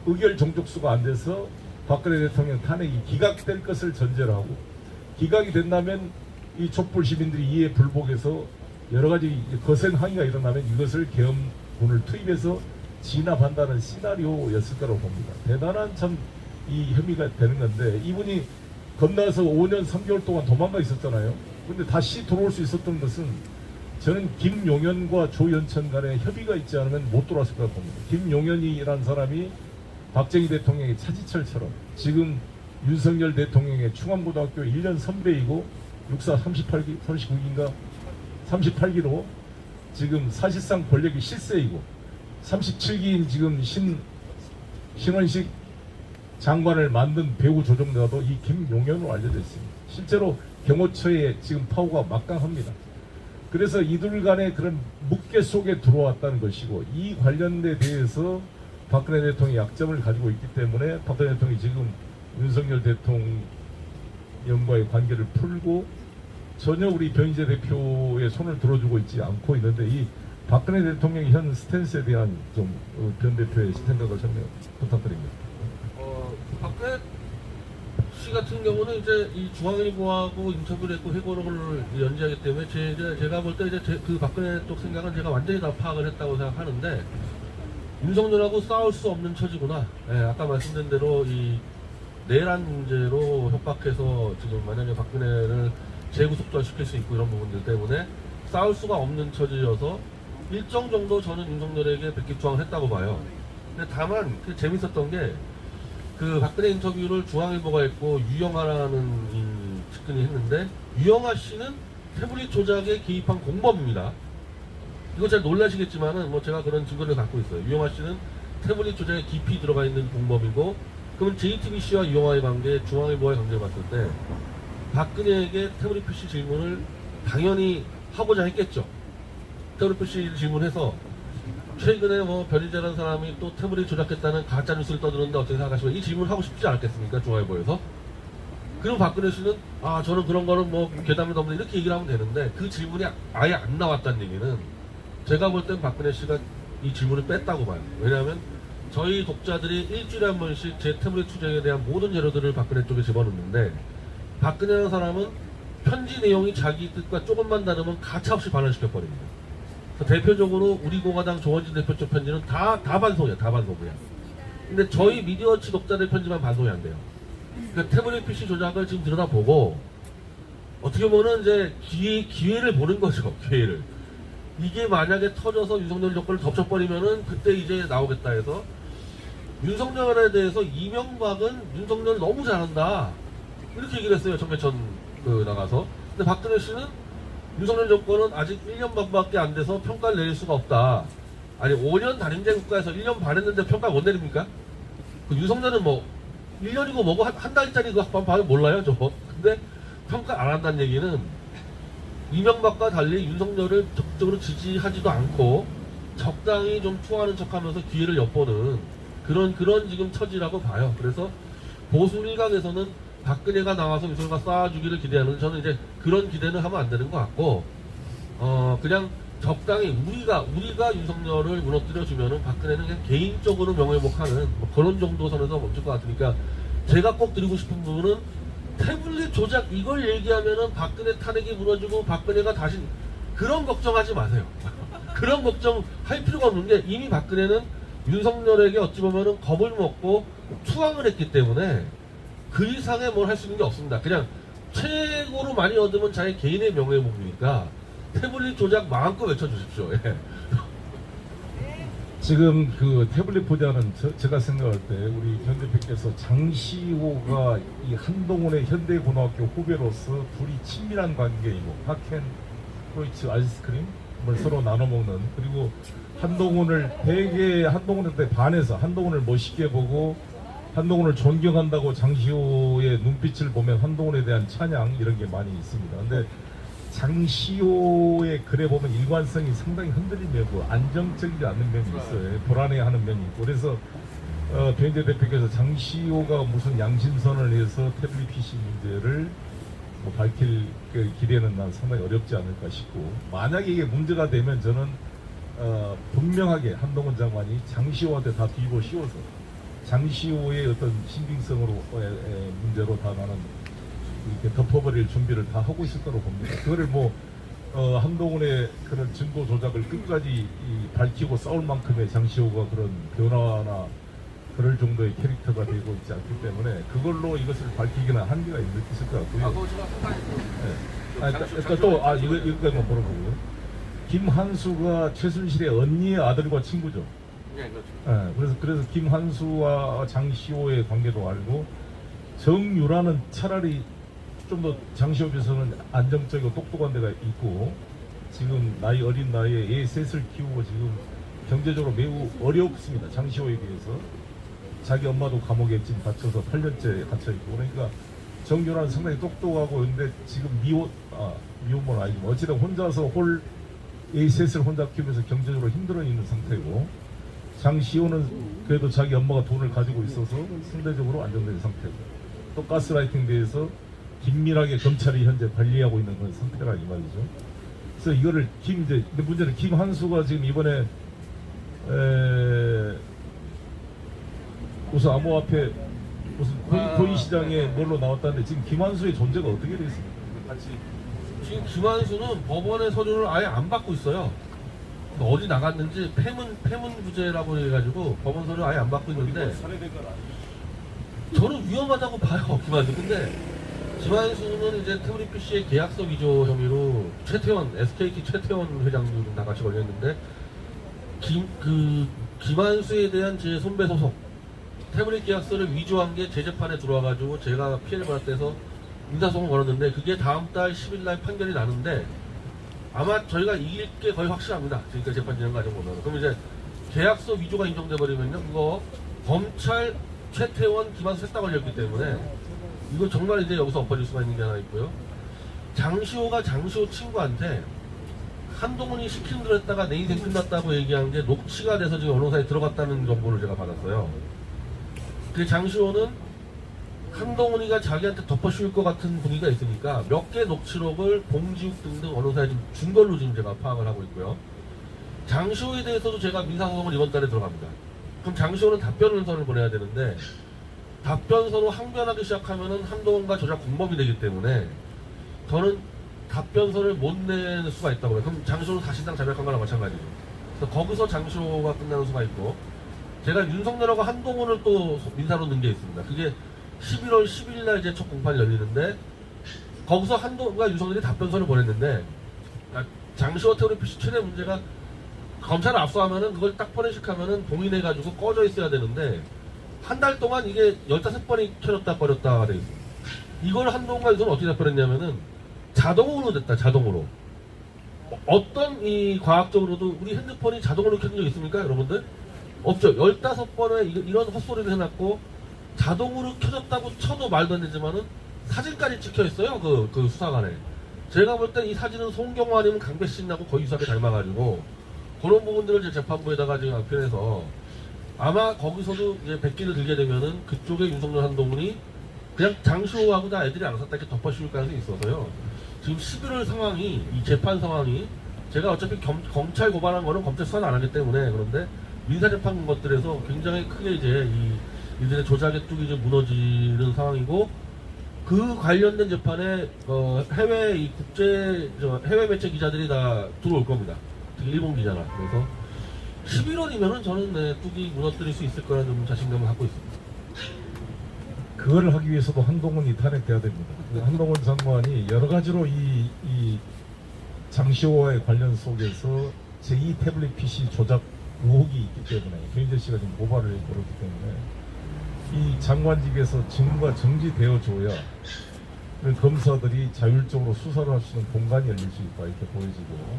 의결 종족수가 안 돼서 박근혜 대통령 탄핵이 기각될 것을 전제로 하고 기각이 된다면 이 촛불 시민들이 이에 불복해서 여러 가지 거센 항의가 일어나면 이것을 계엄군을 투입해서 진압한다는 시나리오였을 거라고 봅니다. 대단한 참 이 혐의가 되는 건데 이분이 건너서 5년 3개월 동안 도망가 있었잖아요. 근데 다시 들어올 수 있었던 것은 저는 김용현과 조현천 간에 협의가 있지 않으면 못 돌아왔을 거라고 봅니다. 김용현이라는 사람이 박정희 대통령의 차지철처럼 지금 윤석열 대통령의 충암고등학교 1년 선배이고 육사 38기, 39기인가 38기로 지금 사실상 권력이 실세이고 37기인 지금 신원식 장관을 만든 배우 조종자도 이 김용현으로 알려져 있습니다. 실제로 경호처에 지금 파워가 막강합니다. 그래서 이들 간의 그런 묵계 속에 들어왔다는 것이고 이 관련에 대해서 박근혜 대통령이 약점을 가지고 있기 때문에 박근혜 대통령이 지금 윤석열 대통령과의 관계를 풀고 전혀 우리 변희재 대표의 손을 들어주고 있지 않고 있는데 이 박근혜 대통령의 현 스탠스에 대한 좀 변 대표의 생각을 설명 부탁드립니다. 박근혜 씨 같은 경우는 이제 이 중앙일보하고 인터뷰를 했고 회고록을 연재하기 때문에 제가 볼 때 이제 그 박근혜 쪽 생각은 제가 완전히 다 파악을 했다고 생각하는데 윤석열하고 싸울 수 없는 처지구나. 예, 아까 말씀드린 대로 이 내란 문제로 협박해서 지금 만약에 박근혜를 재구속도 시킬 수 있고 이런 부분들 때문에 싸울 수가 없는 처지여서 일정 정도 저는 윤석열에게 백기투항을 했다고 봐요. 근데 다만 그 재밌었던 게 그 박근혜 인터뷰를 중앙일보가 했고 유영하라는 이 측근이 했는데 유영하 씨는 태블릿 조작에 개입한 공범입니다. 이거 잘 놀라시겠지만은 뭐 제가 그런 증거를 갖고 있어요. 유영하 씨는 태블릿 조작에 깊이 들어가 있는 공범이고 그럼 JTBC와 유영하의 관계, 중앙일보와의 관계를 봤을 때 박근혜에게 태블릿 PC 질문을 당연히 하고자 했겠죠. 태블릿 PC 질문해서 최근에 뭐 변희재라는 사람이 또 태블릿 조작했다는 가짜 뉴스를 떠드는데 어떻게 생각하시면 이 질문을 하고 싶지 않았겠습니까? 중앙일보에서. 그럼 박근혜 씨는 아 저는 그런 거는 뭐 괴담도 없는데 이렇게 얘기를 하면 되는데 그 질문이 아예 안 나왔다는 얘기는 제가 볼 땐 박근혜 씨가 이 질문을 뺐다고 봐요. 왜냐하면 저희 독자들이 일주일에 한 번씩 제 태블릿 투쟁에 대한 모든 재료들을 박근혜 쪽에 집어넣는데 박근혜라는 사람은 편지 내용이 자기 뜻과 조금만 다르면 가차없이 반환시켜버립니다. 대표적으로 우리 공화당 조원진 대표 쪽 편지는 다 반송이야. 다 반송이야. 근데 저희 미디어치 독자들 편지만 반송이 안 돼요. 그러니까 태블릿 PC 조작을 지금 들여다보고 어떻게 보면 이제 기회를 보는 거죠. 기회를. 이게 만약에 터져서 윤석열 정권을 덮쳐버리면은 그때 이제 나오겠다 해서 윤석열에 대해서 이명박은 윤석열 너무 잘한다. 이렇게 얘기를 했어요. 정매천 나가서. 근데 박근혜 씨는 윤석열 정권은 아직 1년 반밖에 안 돼서 평가를 내릴 수가 없다. 아니 5년 단임제 국가에서 1년 반 했는데 평가 못 내립니까? 그 윤석열은 뭐 1년이고 뭐고 한 달짜리 그거 봐도 몰라요 저거. 근데 평가 안 한다는 얘기는 이명박과 달리 윤석열을 적극적으로 지지하지도 않고 적당히 좀 투하하는 척하면서 기회를 엿보는 그런 지금 처지라고 봐요. 그래서 보수 일각에서는 박근혜가 나와서 윤석열과 쌓아주기를 기대하는 저는 이제 그런 기대는 하면 안 되는 것 같고 그냥 적당히 우리가 윤석열을 무너뜨려주면은 박근혜는 그냥 개인적으로 명예회복하는 뭐 그런 정도 선에서 멈출 것 같으니까 제가 꼭 드리고 싶은 부분은 태블릿 조작 이걸 얘기하면은 박근혜 탄핵이 무너지고 박근혜가 다시 그런 걱정하지 마세요. 그런 걱정 할 필요가 없는 게 이미 박근혜는 윤석열에게 어찌 보면은 겁을 먹고 투항을 했기 때문에 그 이상의 뭘 할 수 있는 게 없습니다. 그냥 최고로 많이 얻으면 자기 개인의 명예의 목이니까 태블릿 조작 마음껏 외쳐주십시오. 예. 지금 그 태블릿보다는 제가 생각할 때 우리 현 대표께서 장시호가 이 한동훈의 현대고등학교 후배로서 둘이 친밀한 관계이고 하켄 프로이츠 아이스크림을 서로 나눠 먹는, 그리고 한동훈을 되게 한동훈한테 반해서 한동훈을 멋있게 보고 한동훈을 존경한다고 장시호의 눈빛을 보면 한동훈에 대한 찬양 이런 게 많이 있습니다. 근데 장시호의 글에 보면 일관성이 상당히 흔들리고 안정적이지 않는 면이 있어요. 불안해하는 면이 있고. 그래서 변희재 대표께서 장시호가 무슨 양심선을 해서 태블릿 PC 문제를 뭐 밝힐 그 기대는 난 상당히 어렵지 않을까 싶고, 만약에 이게 문제가 되면 저는 분명하게 한동훈 장관이 장시호한테 다 뒤집어 씌워서 장시호의 어떤 신빙성으로 문제로 다 나는 이렇게 덮어버릴 준비를 다 하고 있을 거로 봅니다. 그거를 뭐 한동훈의 그런 증거 조작을 끝까지 밝히고 싸울 만큼의 장시호가 그런 변화나 그럴 정도의 캐릭터가 되고 있지 않기 때문에 그걸로 이것을 밝히기는 한계가 있을 것 같고요. 그거 제가 상당히 이거까지만 물어보고요. 김한수가 최순실의 언니의 아들과 친구죠. 네, 그렇죠. 그래서 김한수와 장시호의 관계도 알고, 정유라는 차라리 좀 더 장시호 비서는 안정적이고 똑똑한 데가 있고, 지금 나이 어린 나이에 애 셋을 키우고 지금 경제적으로 매우 어렵습니다. 장시호에 비해서. 자기 엄마도 감옥에 지금 갇혀서 8년째 갇혀있고, 그러니까 정유라는 상당히 똑똑하고, 근데 지금 미혼모는 아니지만 어찌든 혼자서 애 셋을 혼자 키우면서 경제적으로 힘들어 있는 상태고, 장시호는 그래도 자기 엄마가 돈을 가지고 있어서 상대적으로 안정된 상태고, 또 가스라이팅 대해서 긴밀하게 검찰이 현재 관리하고 있는 그런 상태라 이 말이죠. 그래서 이거를 근데 문제는 김한수가 지금 이번에 무슨 암호화폐 무슨 고인시장에 뭘로 나왔다는데 지금 김한수의 존재가 어떻게 되어 있습니까? 같이 지금 김한수는 법원의 서류를 아예 안 받고 있어요. 어디 나갔는지 폐문부제라고 해가지고 법원 서류 아예 안 받고 있는데, 살해된 건 아니죠. 저는 위험하다고 봐요, 김한수. 근데 김한수는 이제 태블릿 PC의 계약서 위조 혐의로 SKT 최태원 회장도 다 같이 걸렸는데, 김한수에 대한 제 손배 소송, 태블릿 계약서를 위조한 게 재재판에 들어와가지고 제가 피해를 받았대서 민사소송 걸었는데, 그게 다음 달 10일 날 판결이 나는데 아마 저희가 이길 게 거의 확실합니다. 지금까지 재판 진행 과정 보면. 그럼 이제 계약서 위조가 인정돼 버리면요, 그거 검찰 최태원 김한수 셋 다 걸렸기 때문에 이거 정말 이제 여기서 엎어질 수가 있는 게 하나 있고요. 장시호가 장시호 친구한테 한동훈이 시키는 대로 했다가 내 인생 끝났다고 얘기한 게 녹취가 돼서 지금 언론사에 들어갔다는 정보를 제가 받았어요. 그 장시호는 한동훈이가 자기한테 덮어씌울 것 같은 분위기가 있으니까 몇 개 녹취록을 봉지욱 등등 언론사에 준 걸로 지금 제가 파악을 하고 있고요. 장시호에 대해서도 제가 민사소송을 이번 달에 들어갑니다. 그럼 장시호는 답변서를 보내야 되는데, 답변서로 항변하기 시작하면은 한동훈과 조작 공범이 되기 때문에 저는 답변서를 못 내는 수가 있다고 해요. 그럼 장시호는 사실상 자백한 거랑 마찬가지죠. 그래서 거기서 장시호가 끝나는 수가 있고, 제가 윤석열하고 한동훈을 또 민사로 넣은 게 있습니다. 그게 11월 10일 날 이제 첫 공판이 열리는데, 거기서 한동훈과 윤석열이 답변서를 보냈는데, 장시호 태블릿 PC 최대 문제가 검찰을 압수하면은 그걸 딱 포렌식하면은 봉인해가지고 꺼져 있어야 되는데, 한 달 동안 이게 15번이 켜졌다 꺼졌다 돼 있어요. 이걸 한동훈과 윤석열은 어떻게 답변했냐면은 자동으로 됐다, 자동으로. 어떤 이 과학적으로도 우리 핸드폰이 자동으로 켜진 적 있습니까, 여러분들? 없죠. 15번에 이런 헛소리를 해놨고, 자동으로 켜졌다고 쳐도 말도 안 되지만은 사진까지 찍혀 있어요, 그 수사관에. 제가 볼 땐 이 사진은 송경호 아니면 강배신하고 거의 유사하게 닮아가지고, 그런 부분들을 제 재판부에다가 지금 앞편에서 아마 거기서도 이제 백기를 들게 되면은 그쪽에 윤석열 한동훈이 그냥 장시호하고 다 애들이 알아서 이렇게 덮어씌울 가능성이 있어서요. 지금 11월 상황이, 이 재판 상황이, 제가 어차피 검찰 고발한 거는 검찰 수사는 안 하기 때문에, 그런데 민사재판 것들에서 굉장히 크게 이제 이 이들의 조작의 뚝이 이제 무너지는 상황이고, 그 관련된 재판에 해외 이 해외 매체 기자들이 다 들어올 겁니다. 특히 일본 기자나. 그래서 11월이면은 저는 뚝이 무너뜨릴 수 있을 거라는 좀 자신감을 갖고 있습니다. 그걸 하기 위해서도 한동훈이 탄핵돼야 됩니다. 한동훈 장관이 여러 가지로 이 장시호와의 관련 속에서 제2 태블릿 PC 조작 의혹이 있기 때문에 변희재 씨가 지금 고발을 걸었기 때문에 이 장관직에서 직무가 정지되어줘야 검사들이 자율적으로 수사를 할 수 있는 공간이 열릴 수 있다 이렇게 보여지고,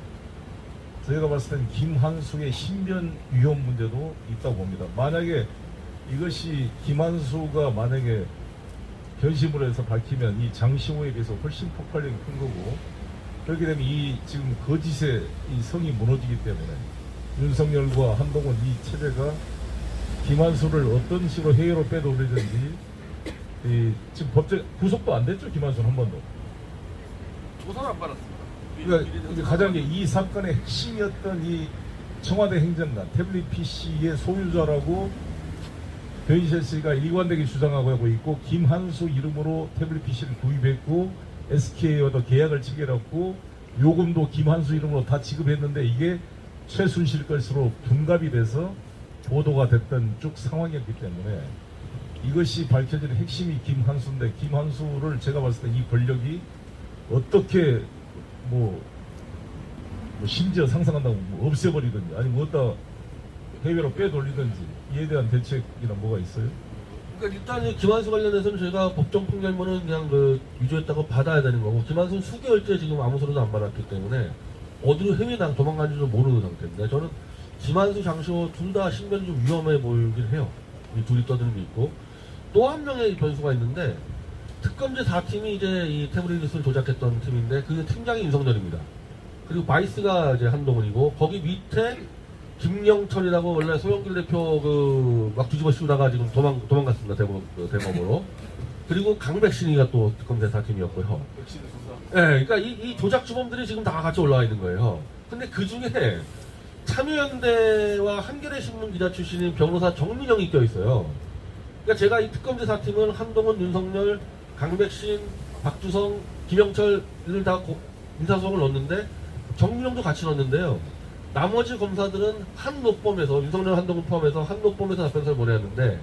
저희가 봤을 때는 김한수의 신변 위험 문제도 있다고 봅니다. 만약에 이것이 김한수가 만약에 변심을 해서 밝히면 이 장시호에 비해서 훨씬 폭발력이 큰 거고, 그렇게 되면 이 지금 거짓의 이 성이 무너지기 때문에 윤석열과 한동훈 이 체제가 김한수를 어떤 식으로 해외로 빼돌리든지, 지금 법적 구속도 안 됐죠, 김한수는 한 번도. 조사를 안 받았습니다. 그러니까 이제 가장 이 사건의 핵심이었던 이 청와대 행정관 태블릿 PC의 소유자라고 변희재 씨가 일관되게 주장하고 있고, 김한수 이름으로 태블릿 PC를 구입했고 SK와도 계약을 체결했고 요금도 김한수 이름으로 다 지급했는데, 이게 최순실 것으로 분갑이 돼서 보도가 됐던 쭉 상황이었기 때문에 이것이 밝혀지는 핵심이 김한수인데, 김한수를 제가 봤을 때 이 권력이 어떻게 뭐 심지어 상상한다고 뭐 없애버리든지 아니면 어디다 해외로 빼돌리든지 이에 대한 대책이나 뭐가 있어요? 그러니까 일단 이 김한수 관련해서는 저희가 법정 판결문은 그냥 위조했다고 받아야 되는 거고, 김한수는 수개월째 지금 아무 소리도 안 받았기 때문에 어디로 해외 도망간지도 모르는 상태인데, 저는 김한수, 장시호 둘 다 신변이 좀 위험해 보이긴 해요. 이 둘이 떠드는 게 있고, 또 한 명의 변수가 있는데, 특검제 4팀이 이제 이 태블릿을 조작했던 팀인데 그 팀장이 윤석열입니다. 그리고 바이스가 이제 한동훈이고, 거기 밑에 김영철이라고 원래 소영길 대표 막 뒤집어 씌우다가 지금 도망갔습니다. 대법으로. 그리고 강백신이가 또 특검제 4팀이었고요. 백신 수사. 네, 그러니까 이 조작 주범들이 지금 다 같이 올라와 있는 거예요. 근데 그 중에 참여연대와 한겨레 신문 기자 출신인 변호사 정민영이 껴 있어요. 그러니까 제가 이 특검제 4팀은 한동훈, 윤석열, 강백신, 박주성, 김영철을 다 인사소송을 넣었는데 정민영도 같이 넣었는데요. 나머지 검사들은 한 노법에서, 윤석열, 한동훈 포함해서 한 노법에서 답변서를 보내왔는데,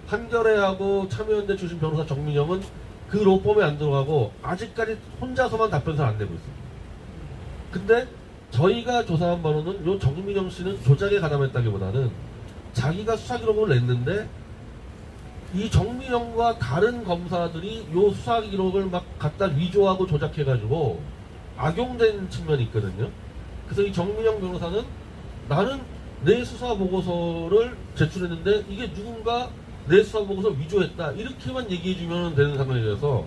한겨레하고 참여연대 출신 변호사 정민영은 그 로펌에 안 들어가고 아직까지 혼자서만 답변서를 안 내고 있습니다. 근데 저희가 조사한 바로는 요 정민영 씨는 조작에 가담했다기보다는 자기가 수사 기록을 냈는데 이 정민영과 다른 검사들이 요 수사 기록을 막 갖다 위조하고 조작해가지고 악용된 측면이 있거든요. 그래서 이 정민영 변호사는 나는 내 수사 보고서를 제출했는데 이게 누군가 내 수사 보고서 위조했다 이렇게만 얘기해주면 되는 상황이라서,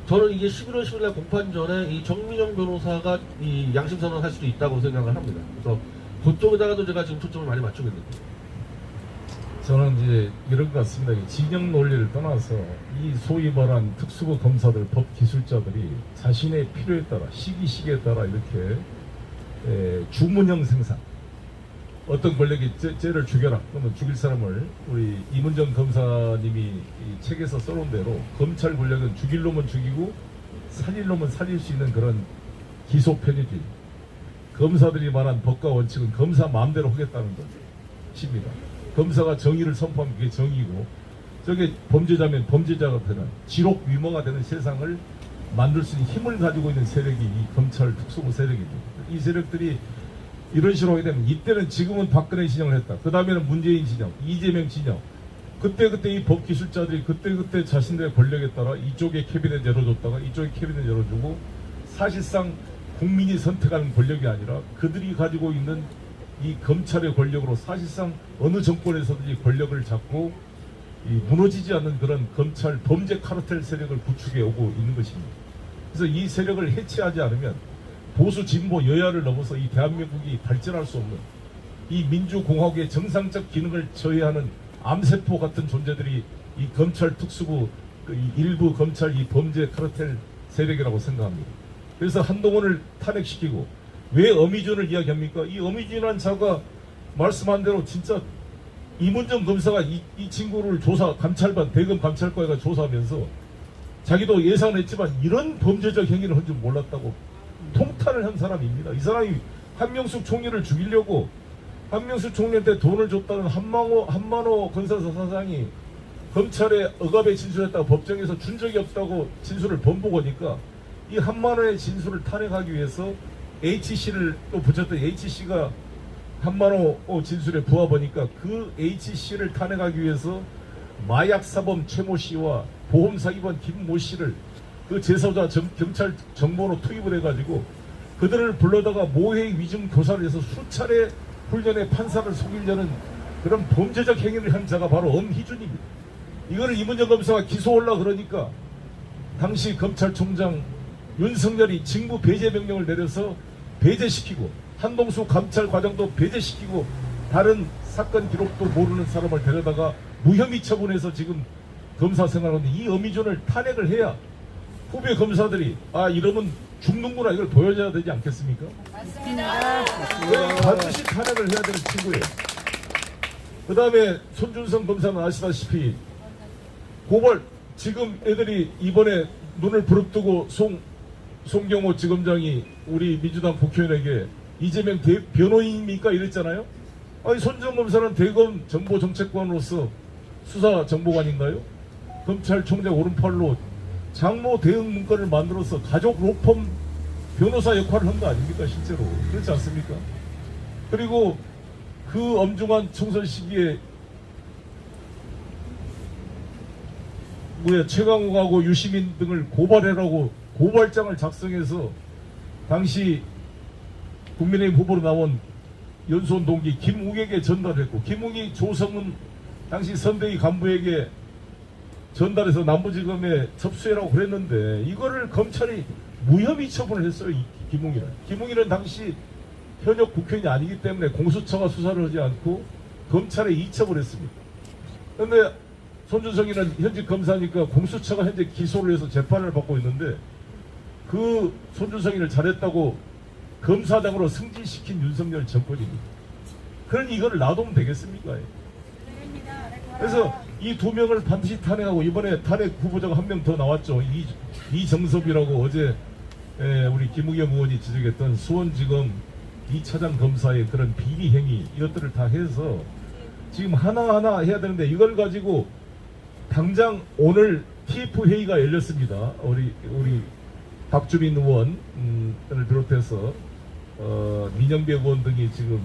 저는 이게 11월 10일날 공판 전에 이 정민영 변호사가 이 양심 선언을 할 수도 있다고 생각을 합니다. 그래서 그쪽에다가도 제가 지금 초점을 많이 맞추고 있는 거예요. 저는 이제 이런 것 같습니다. 진영 논리를 떠나서 이 소위 말한 특수부 검사들, 법 기술자들이 자신의 필요에 따라, 시기에 따라 이렇게 주문형 생산, 어떤 권력이 쟤를 죽여라 그러면 죽일 사람을, 우리 이문정 검사님이 이 책에서 써놓은 대로 검찰 권력은 죽일 놈은 죽이고 살릴 놈은 살릴 수 있는 그런 기소 편의주의, 검사들이 말한 법과 원칙은 검사 마음대로 하겠다는 것입니다. 검사가 정의를 선포하면 그게 정의고, 저게 범죄자면 범죄자가 되는, 지록 위모가 되는 세상을 만들 수 있는 힘을 가지고 있는 세력이 이 검찰 특수부 세력입니다. 이 세력들이 이런 식으로 하게 되면, 이때는 지금은 박근혜 진영을 했다, 그 다음에는 문재인 진영, 이재명 진영, 그때그때 이 법기술자들이 그때그때 자신들의 권력에 따라 이쪽에 캐비넷 열어줬다가 이쪽에 캐비넷 열어주고, 사실상 국민이 선택하는 권력이 아니라 그들이 가지고 있는 이 검찰의 권력으로 사실상 어느 정권에서든지 권력을 잡고 이 무너지지 않는 그런 검찰 범죄 카르텔 세력을 구축해 오고 있는 것입니다. 그래서 이 세력을 해체하지 않으면 보수 진보 여야를 넘어서 이 대한민국이 발전할 수 없는, 이 민주공화국의 정상적 기능을 저해하는 암세포 같은 존재들이 이 검찰 특수부, 이 일부 검찰 이 범죄 카르텔 세력이라고 생각합니다. 그래서 한동훈을 탄핵시키고, 왜 어미준을 이야기합니까? 이 어미준이라는 자가 말씀한 대로 진짜 이문정 검사가 이 친구를 감찰반 대검 감찰과가 조사하면서 자기도 예상했지만 이런 범죄적 행위를 한 줄 몰랐다고 통탄을 한 사람입니다. 이 사람이 한명숙 총리를 죽이려고 한명숙 총리한테 돈을 줬다는 한만호 건설사 사장이 검찰에 억압에 진술했다고 법정에서 준 적이 없다고 진술을 번복하니까 이 한만호의 진술을 탄핵하기 위해서 H씨를 또 붙였던 H씨가 한만호 진술에 부합하니까 그 H씨를 탄핵하기 위해서 마약사범 최모 씨와 보험사기범 김모 씨를 그 제소자 경찰 정보로 투입을 해가지고 그들을 불러다가 모해 위증 교사를 해서 수차례 훈련에 판사를 속이려는 그런 범죄적 행위를 한 자가 바로 엄희준입니다. 이거를 이문정 검사가 기소하려고 그러니까 당시 검찰총장 윤석열이 직무 배제 명령을 내려서 배제시키고 한동수 감찰 과장도 배제시키고 다른 사건 기록도 모르는 사람을 데려다가 무혐의 처분해서 지금 검사 생활하는데 이 엄희준을 탄핵을 해야 후배 검사들이 아 이러면 죽는구나 이걸 보여줘야 되지 않겠습니까? 맞습니다. 반드시 탄핵을 해야 되는 친구예요. 그 다음에 손준성 검사는 아시다시피 고발 지금 애들이 이번에 눈을 부릅뜨고 송경호 지검장이 우리 민주당 국회의원에게 이재명 변호인입니까 이랬잖아요. 아니 손준성 검사는 대검 정보정책관으로서 수사정보관인가요? 검찰총장 오른팔로 장모 대응 문건을 만들어서 가족 로펌 변호사 역할을 한 거 아닙니까 실제로. 그렇지 않습니까? 그리고 그 엄중한 총선 시기에 최강욱하고 유시민 등을 고발해라고 고발장을 작성해서 당시 국민의힘 후보로 나온 연수원 동기 김웅에게 전달했고 김웅이 조성은 당시 선대위 간부에게 전달해서 남부지검에 접수해라고 그랬는데 이거를 검찰이 무혐의 처분을 했어요. 이 김웅이는. 김웅이는 당시 현역 국회의원이 아니기 때문에 공수처가 수사를 하지 않고 검찰에 이첩을 했습니다. 그런데 손준성이는 현직 검사니까 공수처가 현재 기소를 해서 재판을 받고 있는데 그 손준성이를 잘했다고 검사장으로 승진시킨 윤석열 정권입니다. 그러니 이걸 놔두면 되겠습니까? 그래서 이 두 명을 반드시 탄핵하고 이번에 탄핵 후보자가 한 명 더 나왔죠. 이정섭이라고 어제 우리 김우겸 의원이 지적했던 수원지검 이차장 검사의 그런 비리 행위 이것들을 다 해서 지금 하나하나 해야 되는데 이걸 가지고 당장 오늘 TF 회의가 열렸습니다. 우리 박주민 의원을 비롯해서 민영배 의원 등이 지금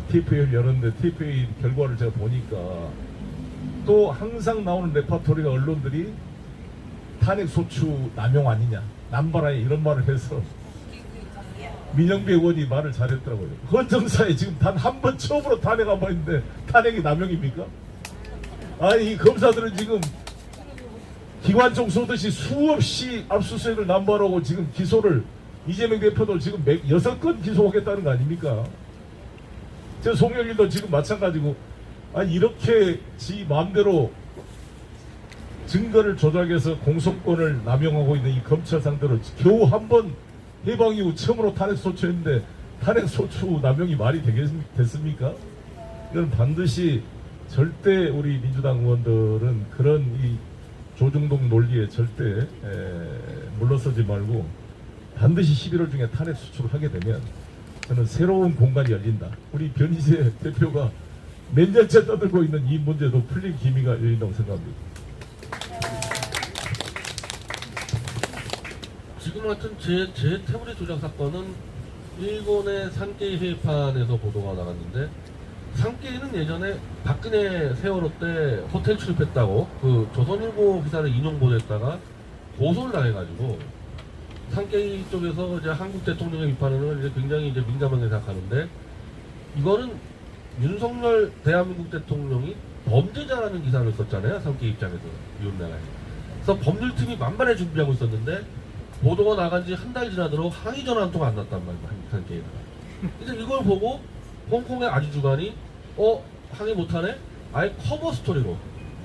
TF 회의를 열었는데 TF 회의 결과를 제가 보니까 또 항상 나오는 레파토리가 언론들이 탄핵 소추 남용 아니냐 남발하냐 이런 말을 해서 민영배 의원이 말을 잘했더라고요. 헌정사에 지금 단 한 번 처음으로 탄핵 한 번 했는데 탄핵이 남용입니까? 아니 이 검사들은 지금 기관총 쏘듯이 수없이 압수수색을 남발하고 지금 기소를 이재명 대표도 지금 6건 기소하겠다는 거 아닙니까? 저 송영길도 지금 마찬가지고 아니 이렇게 지 마음대로 증거를 조작해서 공소권을 남용하고 있는 이 검찰 상대로 겨우 한 번 해방 이후 처음으로 탄핵 소추했는데 탄핵 소추 남용이 말이 됐습니까? 이건 반드시 절대 우리 민주당 의원들은 그런 이 조중동 논리에 절대 물러서지 말고 반드시 11월 중에 탄핵 소추를 하게 되면 저는 새로운 공간이 열린다. 우리 변희재 대표가 몇 년째 떠들고 있는 이 문제도 풀릴 기미가 열린다고 생각합니다. 지금 같은 제 태블릿 조작 사건은 일본의 산케이 회판에서 보도가 나갔는데 산케이는 예전에 박근혜 세월호 때 호텔 출입했다고 그 조선일보 기사를 인용 보도했다가 고소를 당해가지고 산케이 쪽에서 이제 한국 대통령의 비판을 이제 굉장히 이제 민감하게 생각하는데 이거는 윤석열 대한민국 대통령이 범죄자라는 기사를 썼잖아요. 산케이 입장에서 이웃나라에. 그래서 법률팀이 만반에 준비하고 있었는데 보도가 나간 지 한 달 지나도록 항의 전화 한 통 안 났단 말이야. 산케이에다가. 이제 이걸 보고 홍콩의 아주주간이 항의 못하네? 아예 커버 스토리로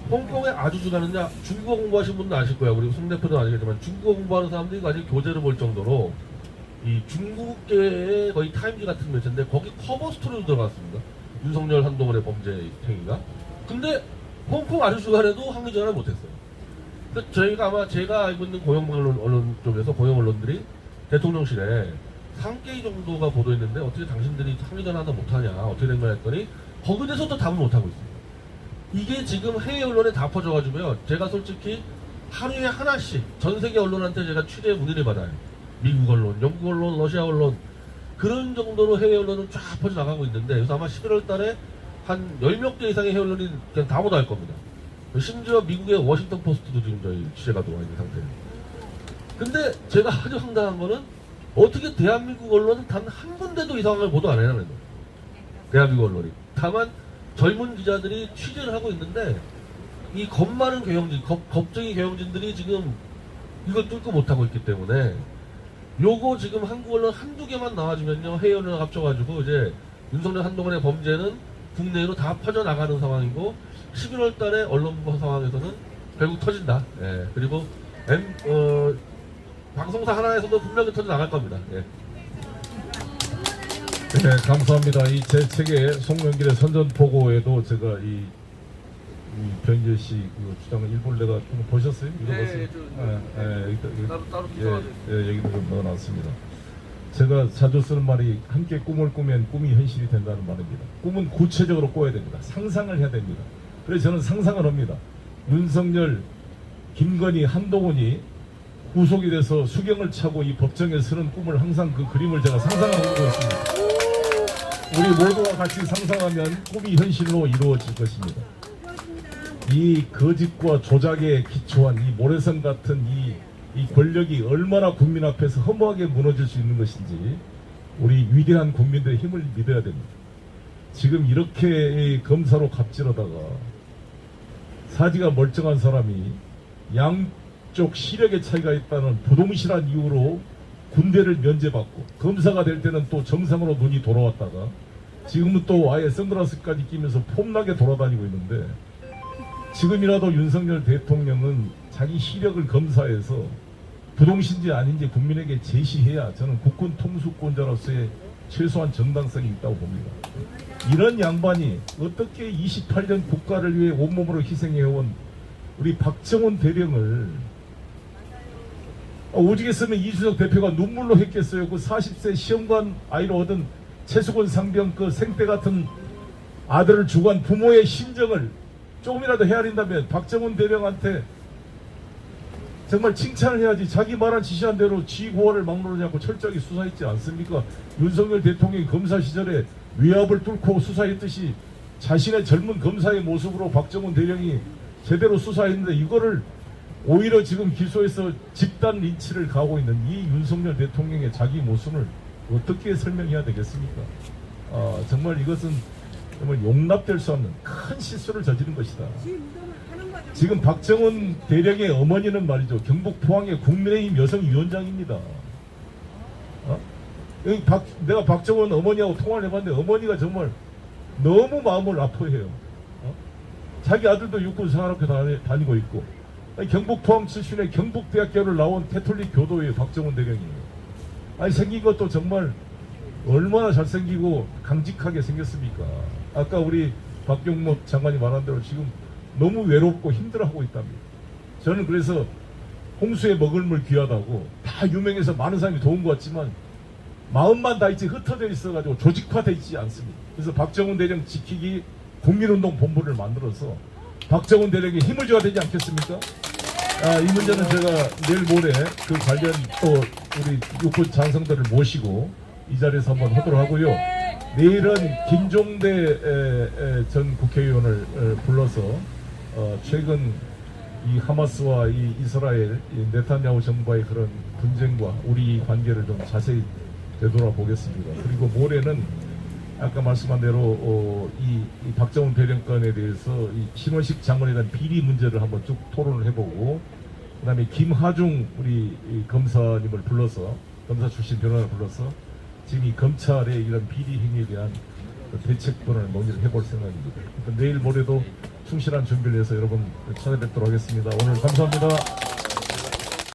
홍콩의 아주주간은요 중국어 공부하신 분도 아실 거예요. 그리고 송 대표도 아시겠지만 중국어 공부하는 사람들이 아직 교재를 볼 정도로 이 중국계의 거의 타임지 같은 매체인데 거기 커버 스토리로 들어갔습니다. 윤석열 한동훈의 범죄 행위가. 근데 홍콩 아주수간에도 항의 전화를 못했어요. 그래서 저희가 아마 제가 알고 있는 고용 언론 쪽에서 고용 언론들이 대통령실에 3개 정도가 보도했는데 어떻게 당신들이 항의 전화 하나 못하냐 어떻게 된 거야 했더니 거기에 대해서도 답을 못하고 있어요. 이게 지금 해외 언론에 다 퍼져가지고요. 제가 솔직히 하루에 하나씩 전 세계 언론한테 제가 취재 문의를 받아요. 미국 언론, 영국 언론, 러시아 언론 그런 정도로 해외 언론은 쫙 퍼져나가고 있는데 그래서 아마 11월 달에 한 10명 대 이상의 해외 언론이 그냥 다 보도할 겁니다. 심지어 미국의 워싱턴 포스트도 지금 저희 취재가 들어와 있는 상태예요. 근데 제가 아주 황당한 거는 어떻게 대한민국 언론은 단 한 군데도 이 상황을 보도 안 해라는 거예요. 대한민국 언론이. 다만 젊은 기자들이 취재를 하고 있는데 이 겁 많은 경영진, 겁쟁이 경영진들이 지금 이걸 뚫고 못하고 있기 때문에 요거 지금 한국 언론 한두 개만 나와주면요 해외 언론 합쳐가지고 이제 윤석열 한동훈의 범죄는 국내로 다 퍼져나가는 상황이고 11월 달에 언론부 상황에서는 결국 터진다. 예. 그리고 방송사 하나에서도 분명히 터져나갈 겁니다. 예. 네, 감사합니다. 이 제 책의 송영길의 선전포고에도 제가 이 변희재 씨 그 주장을 일부를 내가 좀 보셨어요? 읽어봤어요? 따로 얘기도 좀 넣어놨습니다. 제가 자주 쓰는 말이 함께 꿈을 꾸면 꿈이 현실이 된다는 말입니다. 꿈은 구체적으로 꿔야 됩니다. 상상을 해야 됩니다. 그래서 저는 상상을 합니다. 윤석열, 김건희, 한동훈이 구속이 돼서 수경을 차고 이 법정에 서는 꿈을 항상 그 그림을 제가 상상하고 있습니다. 우리 모두와 같이 상상하면 꿈이 현실로 이루어질 것입니다. 이 거짓과 조작에 기초한 이 모래성 같은 이 권력이 얼마나 국민 앞에서 허무하게 무너질 수 있는 것인지 우리 위대한 국민들의 힘을 믿어야 됩니다. 지금 이렇게 검사로 갑질하다가 사지가 멀쩡한 사람이 양쪽 시력의 차이가 있다는 부동실한 이유로 군대를 면제받고 검사가 될 때는 또 정상으로 눈이 돌아왔다가 지금은 또 아예 선글라스까지 끼면서 폼나게 돌아다니고 있는데 지금이라도 윤석열 대통령은 자기 시력을 검사해서 부동신지 아닌지 국민에게 제시해야 저는 국군 통수권자로서의 최소한 정당성이 있다고 봅니다. 이런 양반이 어떻게 28년 국가를 위해 온몸으로 희생해온 우리 박정원 대령을 오죽했으면 이준석 대표가 눈물로 했겠어요. 그 40세 시험관 아이로 얻은 최수건 상병 그 생떼 같은 아들을 주고 한 부모의 심정을 조금이라도 헤아린다면 박정원 대령한테 정말 칭찬을 해야지. 자기 말한 지시한 대로 지고화를 막론하지 않고 철저하게 수사했지 않습니까? 윤석열 대통령이 검사 시절에 위압을 뚫고 수사했듯이 자신의 젊은 검사의 모습으로 박정원 대령이 제대로 수사했는데 이거를 오히려 지금 기소해서 집단 린치를 가하고 있는 이 윤석열 대통령의 자기 모습을 어떻게 설명해야 되겠습니까? 정말 이것은 정말 용납될 수 없는 큰 실수를 저지른 것이다. 지금 박정원 대령의 어머니는 말이죠. 경북 포항의 국민의힘 여성위원장입니다. 내가 박정원 어머니하고 통화를 해봤는데 어머니가 정말 너무 마음을 아파해요. 자기 아들도 육군사관학교 다니고 있고 경북 포항 출신의 경북대학교를 나온 캐톨릭 교도의 박정원 대령이에요. 아니 생긴 것도 정말 얼마나 잘생기고 강직하게 생겼습니까? 아까 우리 박경목 장관이 말한 대로 지금 너무 외롭고 힘들어하고 있답니다. 저는 그래서 홍수에 먹을 물 귀하다고 다 유명해서 많은 사람이 도운 것 같지만 마음만 다 있지 흩어져 있어가지고 조직화되어 있지 않습니다. 그래서 박정원 대령 지키기 국민운동 본부를 만들어서 박정원 대령에 힘을 줘야 되지 않겠습니까? 이 문제는 제가 내일 모레 그 관련 또 우리 육군 장성들을 모시고 이 자리에서 한번 하도록 하고요. 내일은 김종대 전 국회의원을 불러서 최근 이 하마스와 이 이스라엘 이 네타냐후 정부와의 그런 분쟁과 우리 관계를 좀 자세히 되돌아보겠습니다. 그리고 모레는 아까 말씀한 대로 이 박정원 대령건에 대해서 이 신원식 장관에 대한 비리 문제를 한번 쭉 토론을 해보고 그다음에 김하중 우리 검사님을 불러서 검사 출신 변호사를 불러서 지금 이 검찰의 이런 비리 행위에 대한 대책론을 논의를 해볼 생각입니다. 그러니까 내일 모레도 충실한 준비를 해서 여러분 찾아뵙도록 하겠습니다. 오늘 감사합니다.